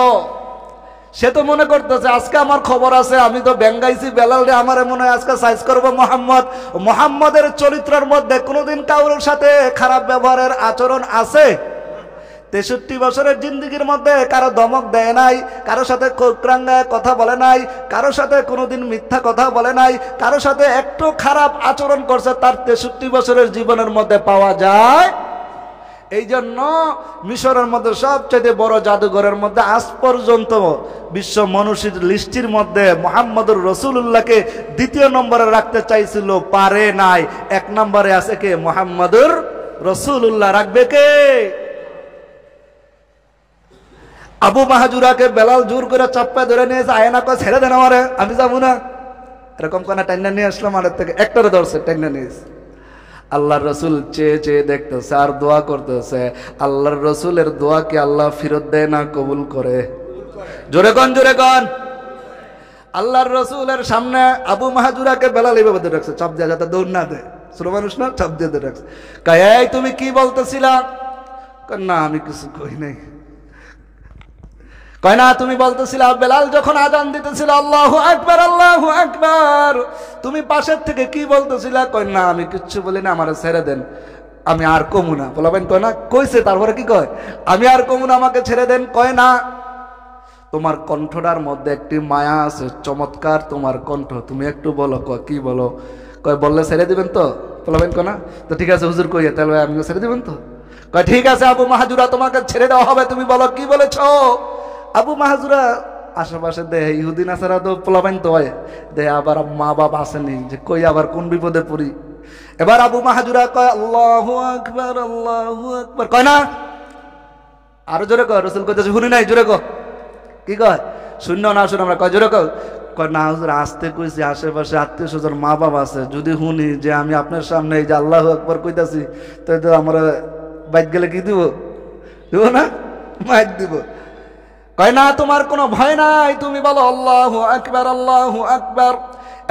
সে তো মনে করতেছে আজকে আমার খবর আছে, আমি তো বেঙ্গাইছি বেলাল রে, আমার মনে হয় আজকে সাইজ করবো মোহাম্মদ। মোহাম্মদের চরিত্রের মধ্যে কোনোদিন কারোর সাথে খারাপ ব্যবহারের আচরণ আছে? 63 বছরের জিন্দেগির মধ্যে কারো ধমক দেয় নাই, কারো সাথে কোকরাঙ্গায় কথা বলে নাই, কারো সাথে কোনোদিন মিথ্যা কথা বলে নাই, কারো সাথে একটু খারাপ আচরণ করছে, তার 63 বছরের জীবনের মধ্যে পাওয়া যায়। এই জন্য মিশরের মধ্যে সবচেয়ে বড় জাদুঘরের মধ্যে আজ পর্যন্ত বিশ্ব মনীষীর লিস্টির মধ্যে মুহাম্মদুর রাসূলুল্লাহকে 2 নম্বরে রাখতে চাইছিল, পারে নাই। 1 নম্বরে আছে কে? মুহাম্মদুর রাসূলুল্লাহ। রাখবে কে? আবু মাহাজুরাকে বেলাল জোর করে চাপ্পা ধরে নিয়েছে, আয়না কয় ছেড়ে দেন আমারে, আমি যাবো না, এরকম কোন টাইনা নিয়ে আসলাম আমাদের থেকে, একটারে ধরছে টাইনা নিয়েছে। আল্লাহর রসুল চেয়ে চেয়ে দেখতেছে আর দোয়া করতেছে। আল্লাহর রসুলের দোয়া কি আল্লাহ ফিরত দেয় না কবুল করে? জোরে কন, জোরে কন। আল্লাহর রসুলের সামনে আবু মাহাজুরাকে বেলাল এইভাবে ধরে রাখছে, চাপ দেওয়া যাতে দৌড় না দেয়, ছোট মানুষ না, চাপ দিয়ে ধরে রাখছে। কয় এই তুমি কি বলতেছিলা? না আমি কিছু কই নাই। কয় না তুমি বলতেছিলা বেলাল যখন আযান দিতেছিল আল্লাহু আকবার আল্লাহু আকবার, তুমি পাশের থেকে কি বলতেছিলা? কয় না আমি কিচ্ছু বলি না, আমারে ছেড়ে দেন, আমি আর কমু না। বলবেন কয় না, কইছে তারপরে কি কয়? আমি আর কমু না, আমাকে ছেড়ে দেন। কয় না তোমার কণ্ঠটার মধ্যে একটি মায়া আছে, চমৎকার তোমার কণ্ঠ, তুমি একটু বলো। কয় কি বলো? কয় বললে ছেড়ে দিবেন তো? বলবেন কয় না, তো ঠিক আছে হুজুর কইয়া তাহলে আমিও ছেড়ে দিবেন তো? কয় ঠিক আছে আবু মাহাজুরা তোমাকে ছেড়ে দেওয়া হবে, তুমি বলো কি বলেছো। আবু মাহাজুরা আশেপাশে দেহে ইহুদি নাসারা তো পোলাবেন তো হয়, দেহে আবার মা বাবা আসেনি, যে কই আবার কোন বিপদে পড়ি। এবার আবু মাহাজুরা কয় আল্লাহু আকবার আল্লাহু আকবার। কয় না আরো জোরে কয়, রসুল কইতেছে শুনি নাই, জোরে কয়। কি কয়? শূন্য না শুনে আমরা। কয় জোরে কয়। কয় না হুজুর আসতে কইছি, আশেপাশে আত্মীয় স্বজন মা বাবা আছে, যদি শুনি যে আমি আপনার সামনে এই যে আল্লাহু আকবার কইতাছি, তাই তো আমরা বাইক গেলে কি দিব? দিব না, মাইক দিব। কয় না তোমার কোনো ভয় নাই, তুমি বলো আল্লাহু আকবার আল্লাহু আকবার।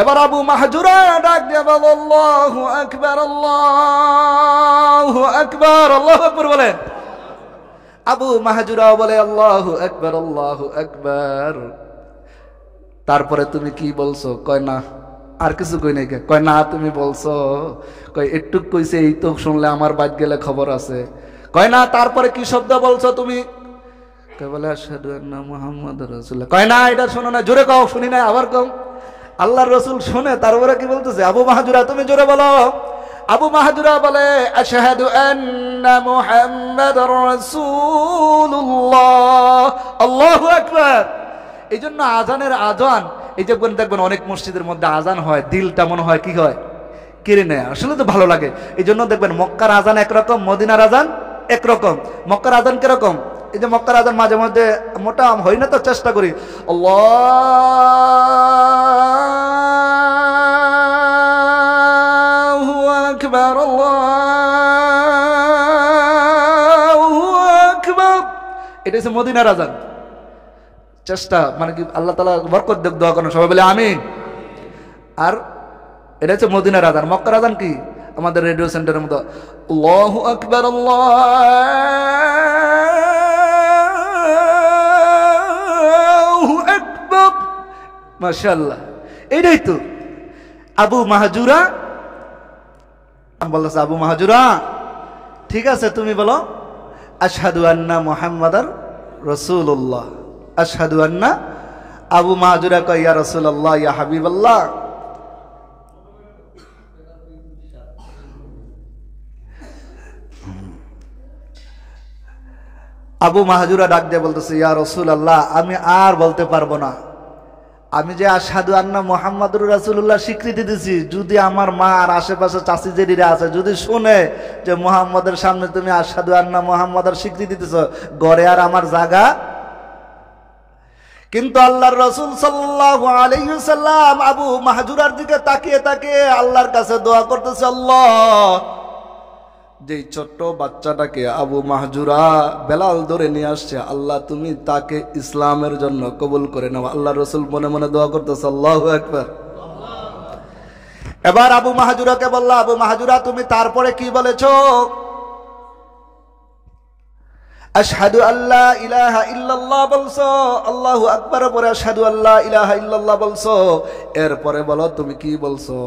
এবার আবু মাহজুরা ডাক দিয়ে বলো আল্লাহু আকবার আল্লাহু আকবার, আল্লাহু আকবার বলেন। আবু মাহজুরা বলে আল্লাহু আকবার আল্লাহু আকবার। তারপরে তুমি কি বলছো? কয় না আর কিছু কই নাই। কয় না তুমি বলছো। কয় একটু কইছে, এই তো শুনলে আমার বাদ গেলে খবর আছে। কয় না তারপরে কি শব্দ বলছো তুমি? বলে আশহাদু আন্না মুহাম্মাদুর রাসূলুল্লাহ। কয় না এটা শোনো না, জোরে কও। শুনি না, আবার কও। আল্লাহর রাসূল শুনে তারপরে কি বলতেছে? আবু মাহজুরা তুমি জোরে বলো। আবু মাহজুরা বলে আশহাদু আন্না মুহাম্মাদুর রাসূলুল্লাহ, আল্লাহু আকবার। এই জন্য আজানের আজান, এই যে দেখবেন অনেক মসজিদের মধ্যে আজান হয়, দিলটা মনে হয় কি হয়, কেড়ে নেয়, আসলে তো ভালো লাগে। এই জন্য দেখবেন মক্কার আজান একরকম, মদিনার আজান একরকম। মক্কার আজান কিরকম? এই যে মক্কার আজান মাঝে মধ্যে মোটা হই না তো, চেষ্টা করি আল্লাহু আকবার আল্লাহু আকবার, এটা হচ্ছে মদিনার আজান। চেষ্টা মানে কি আল্লাহ তাআলা বরকত দেব, দোয়া করেন সবাই বলে আমিন। আর এটা হচ্ছে মদিনার আজান। মক্কার আজান কি আমাদের রেডিও সেন্টারের মতো আল্লাহু আকবার আল্লাহু আকবার, মাশাআল্লাহ। এইটাই তো আবু মাহজুরা বলতেছে। আবু মাহজুরা ঠিক আছে তুমি বলো আশহাদু আন্না মুহাম্মাদার রাসূলুল্লাহ, আশহাদু আন্না। আবু মাহজুরা কয় ইয়া রাসূলুল্লাহ ইয়া হাবিবাল্লাহ। আবু মাহজুরা ডাক দিয়ে বলতেছে ইয়া রাসূলুল্লাহ আমি আর বলতে পারবো না, আমি যে আশহাদু আন্না মুহাম্মাদুর রাসূলুল্লাহ স্বীকৃতি দিছি, যদি আমার মা আর আশেপাশে চাচি জেরিরা আছে যদি শুনে যে মুহাম্মাদের সামনে তুমি আশহাদু আন্না মুহাম্মাদের স্বীকৃতি দিতেছো, ঘরে আর আমার জায়গা। কিন্তু আল্লাহর রাসূল সাল্লাল্লাহু আলাইহি ওয়াসাল্লাম আবু মাহজুরার দিকে তাকিয়ে তাকিয়ে আল্লাহর কাছে দোয়া করতেছে, আল্লাহ যেই ছোট্ট বাচ্চাটাকে আবু মাহজুরা বেলাল ধরে নিয়ে আসছে, আল্লাহ তুমি তাকে ইসলামের জন্য কবুল করে নাও। আল্লাহ রাসূল মনে মনে দোয়া করতেছে, আল্লাহু আকবার। এবার আবু মাহজুরাকে বলল, আবু মাহজুরা তুমি তারপরে কি বলেছো? আশহাদু আল্লা ইলাহা ইল্লাল্লাহ বলছো, আল্লাহু আকবার পরে আশহাদু আল্লা ইলাহা ইল্লাল্লাহ বলছো, এরপরে বলো তুমি কি বলছো?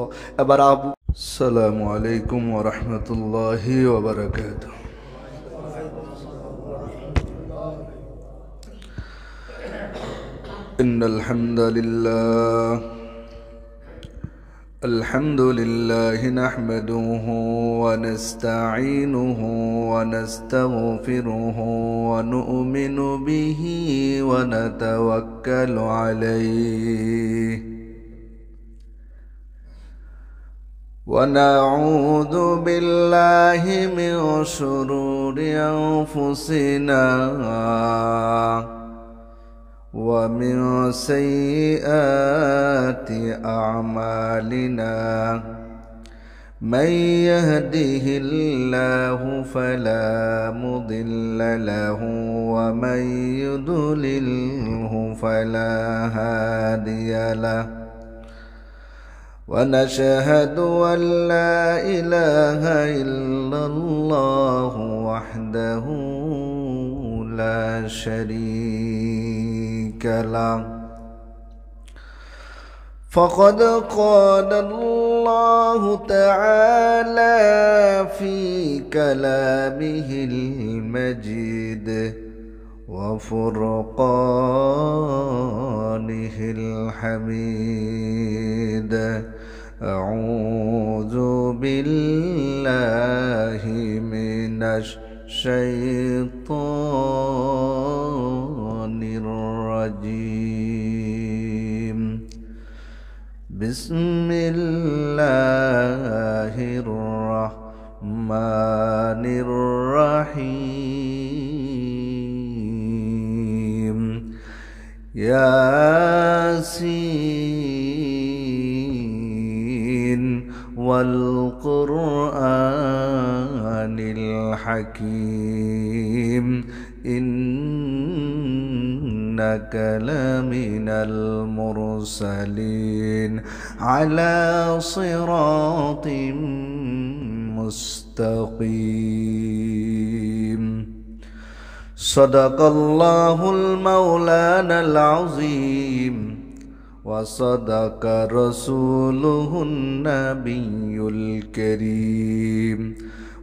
এবার আবু আসসালামু আলাইকুম ওয়া রাহমাতুল্লাহি ওয়া বারাকাতুহু। إن الحمد لله نحمده ونستعينه ونستغفره ونؤمن به ونتوكل عليه ونعوذ بالله من شرور أنفسنا ومن سيئات أعمالنا من يهده الله فلا مضل له ومن يضلله فلا هادي له ونشهد أن لا إله إلا الله وحده لا شريك له فقد قال الله تعالى في كلامه المجيد وفرقانه الحميد أعوذ بالله من الشيطان الرجيم بسم الله الرحمن الرحيم ياسين والقرآن الحكيم إنك لمن المرسلين على صراط مستقيم صدق الله المولانا العظيم وصدق رسوله النبي الكريم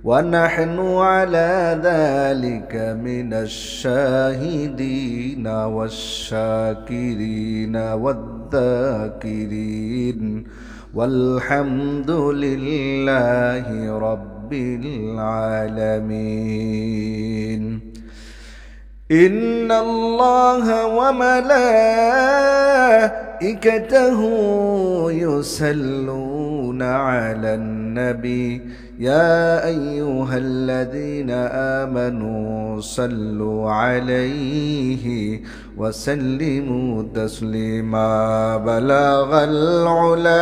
ونحن على ذلك من الشاهدين والشاكرين والذاكرين والحمد لله رب العالمين إن الله وملائكته يصلون على النبي يا أيها الذين آمنوا صلوا عليه وسلموا تسليما بلغ العلا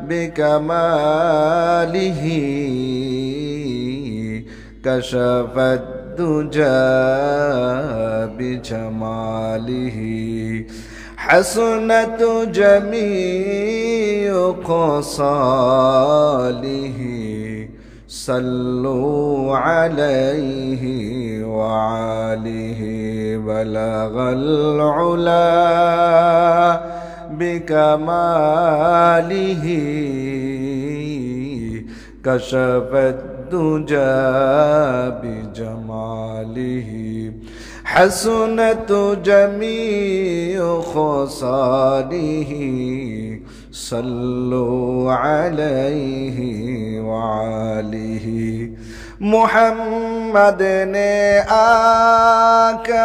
بكماله كشف الدجى بجماله حسنت جميع خصاله صلوا عليه وعليه بلغ العلا بكماله كشف الدجى بجماله حسنت جميع خصاله صلوا عليه وعليه محمد نے آکر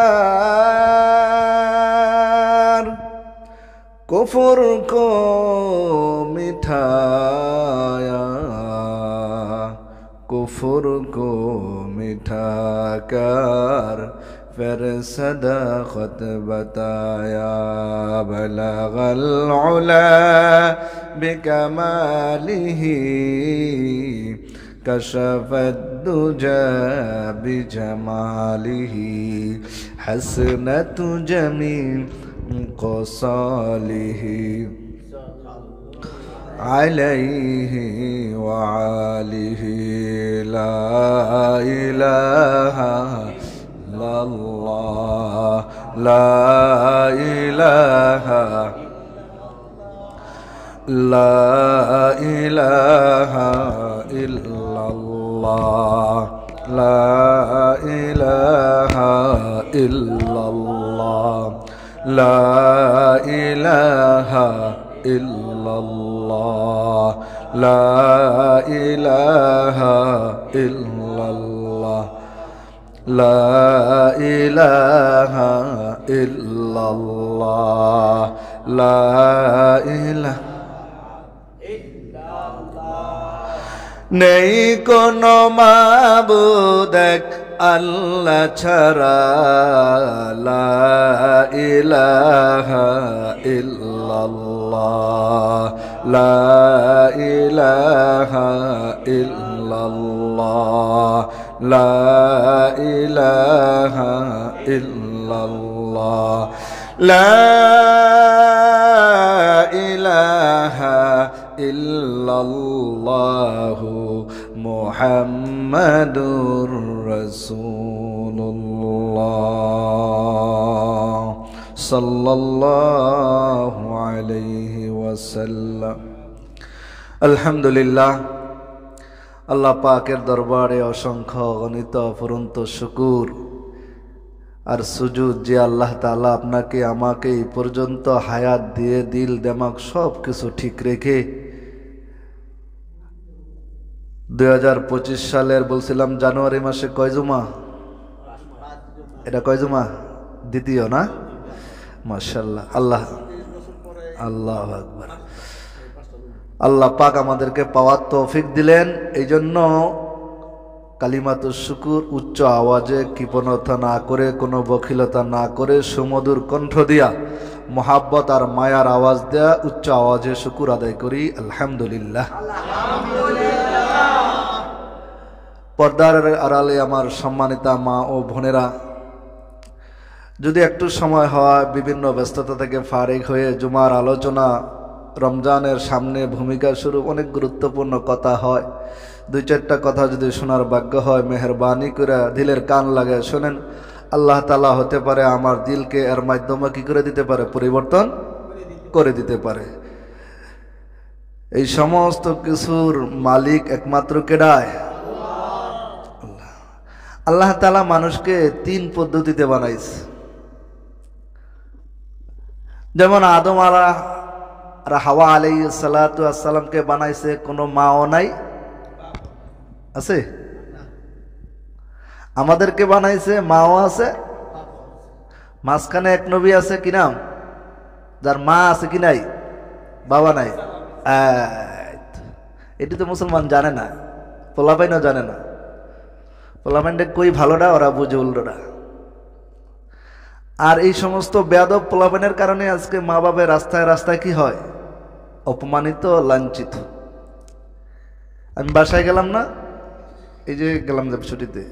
کفر کو مٹھایا کفر کو مٹھا کر پھر صداقت بتایا بلغ العلا بکمالہ کشف الدجى بجمالہ حسنت جمیع خصالہ عليه وعليه لا إله إلا الله لا إله إلا الله لا إله إلا الله লা ইলাহা ইল্লাল্লাহ লা ইলাহা ইল্লাল্লাহ লা ইলাহা ইল্লাল্লাহ লা ইলাহা নেই কোনো মাবুদ এক আল্লাহ ছাড়া লা ইলাহা ইল্লাল্লাহ লা ইলাহা ইল্লাল্লাহ লা ইলাহা ইল্লাল্লাহ লা ইলাহা ইল্লাল্লাহু মুহাম্মাদুর রাসূলুল্লাহ সাল্লাল্লাহু আলাইহি ওয়াসাল্লাম। আলহামদুলিল্লাহ, আল্লাহ পাকের দরবারে অসংখ্য অগণিত অফুরন্ত শুকুর আর সুজুদ যে আল্লাহ তাআলা আপনাকে আমাকে এই পর্যন্ত হায়াত দিয়ে দিল দেমাগ সব কিছু ঠিক রেখে 2025 সালের বলছিলাম জানুয়ারি মাসে কয় জুমা? এটা কয় জুমা? দ্বিতীয় না? মাশাআল্লাহ, আল্লাহ আল্লাহু আকবার। আল্লাহ পাক আমাদেরকে পাওয়ার তৌফিক দিলেন, এই জন্য কালিমাতুশ শুকুর উচ্চ আওয়াজে কৃপণতা না করে, কোনো বখিলতা না করে, সুমধুর কণ্ঠ দিয়া মোহাব্বত আর মায়ার আওয়াজ দেয়া উচ্চ আওয়াজে শুকুর আদায় করি আলহামদুলিল্লাহ। পর্দার আড়ালে আমার সম্মানিতা মা ও বোনেরা, যদি একটু সময় হয় বিভিন্ন ব্যস্ততা থেকে ফারিগ হয়ে জুমার আলোচনা, রমজানের সামনে ভূমিকা স্বরূপ অনেক গুরুত্বপূর্ণ কথা হয়, দুই চারটা কথা যদি শোনার ভাগ্য হয় মেহরবানি করে দিলের কান লাগে শোনেন। আল্লাহ তাআলা হতে পারে আমার দিলকে এর মাধ্যমে কি করে দিতে পারে? পরিবর্তন করে দিতে পারে। এই সমস্ত কিছুর মালিক একমাত্র কেডায়? আল্লাহ তাআলা মানুষকে 3 পদ্ধতিতে বানাইছে। যেমন আদম আর হাওয়া আলাইহিস সালাতু ওয়াস সালামকে বানাইছে, কোনো মাও নাই, আছে? আমাদেরকে বানাইছে, মাও আছে, মাঝখানে এক নবী আছে, কি নাম? যার মা আছে কি নাই, বাবা নাই। এটি তো মুসলমান জানে না, পোলাপাইনও জানে না। পোলাপাইনটা কই ভালোটা ওরা বুঝে উল্টোটা। আর এই সমস্ত বেয়াদব পোলাপাইনের কারণে আজকে মা বাবার রাস্তায় রাস্তায় কি হয়? অপমানিত, লাঞ্ছিত। আমি বাসায় গেলাম না, এই যে গেলাম যে ছুটিতে,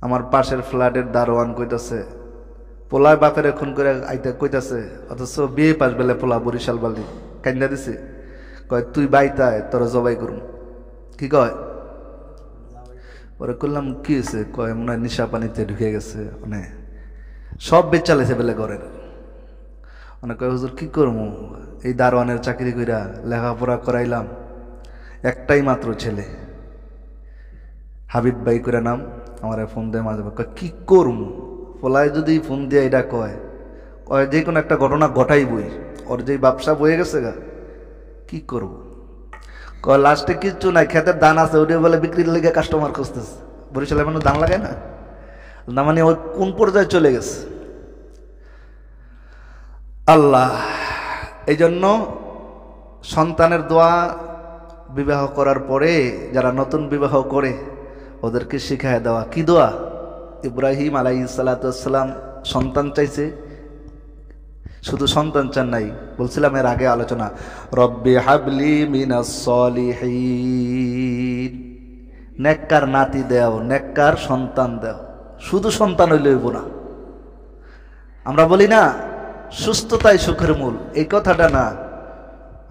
আমার পাশের ফ্ল্যাটের দারোয়ান কইতাছে পোলায় বাপের খুন করে আইতে কইতাছে, অথচ বিয়ে পাস বেলে পোলা বরিশাল বালি কান্দা দিছে, কয় তুই বাইতায় তোরা জবাই করুন। কি কয়? পরে করলাম কি হয়েছে? কয় মনে হয় নিশা পানিতে ঢুকে গেছে, মানে সব বেচালেছে বেলে ঘরের। মানে কয় হুজুর কি করবো, এই দারোয়ানের চাকরি কইরা লেখাপড়া করাইলাম, একটাই মাত্র ছেলে, হাবিব ভাই করে নাম, আমার ফোন দেয় মাঝে মাঝে, কি করবো? পোলায় যদি ফোন দিয়ে এটা কয় যে কোনো একটা ঘটনা ঘটাই বই, ওর যে ব্যবসা বয়ে গেছে গা, কি করবো? কয় লাস্টে কিচ্ছু নাই, খেতের ধান আছে, ওটা বলে বিক্রির লেগে কাস্টমার খুঁজতেছে। বরিশালে মানুষ ধান লাগায় না, না মানে ওই কোন পর্যায়ে চলে গেছে। আল্লাহ এই জন্য সন্তানের দোয়া বিবাহ করার পরে যারা নতুন বিবাহ করে ওদেরকে শিখায় দেওয়া। কি দোয়া? ইব্রাহিম আলাইহিস সালাতু ওয়াস সালাম সন্তান চাইছে, শুধু সন্তান চান নাই, বলছিলাম এর আগে আলোচনা, রব্বি হাবলি মিনাস সলিহিন, নেককার নাতি দেও, নেককার সন্তান দেও। শুধু সন্তান হইলে হইব না। আমরা বলি না সুস্থতাই সুখের মূল, এই কথাটা না,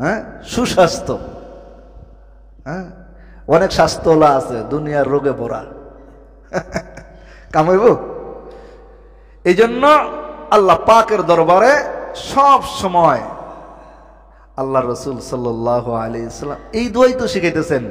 হ্যাঁ, সুস্বাস্থ্য। হ্যাঁ, অনেক স্বাস্থ্যওয়ালা আছে, দুনিয়ার রোগে ভরা, কামাইব। এই জন্য আল্লাহ পাকের দরবারে সব সময় আল্লাহ রসুল সাল্লাল্লাহু আলাইহি ওয়াসাল্লাম এই দোয়াই তো শিখাইতেছেন,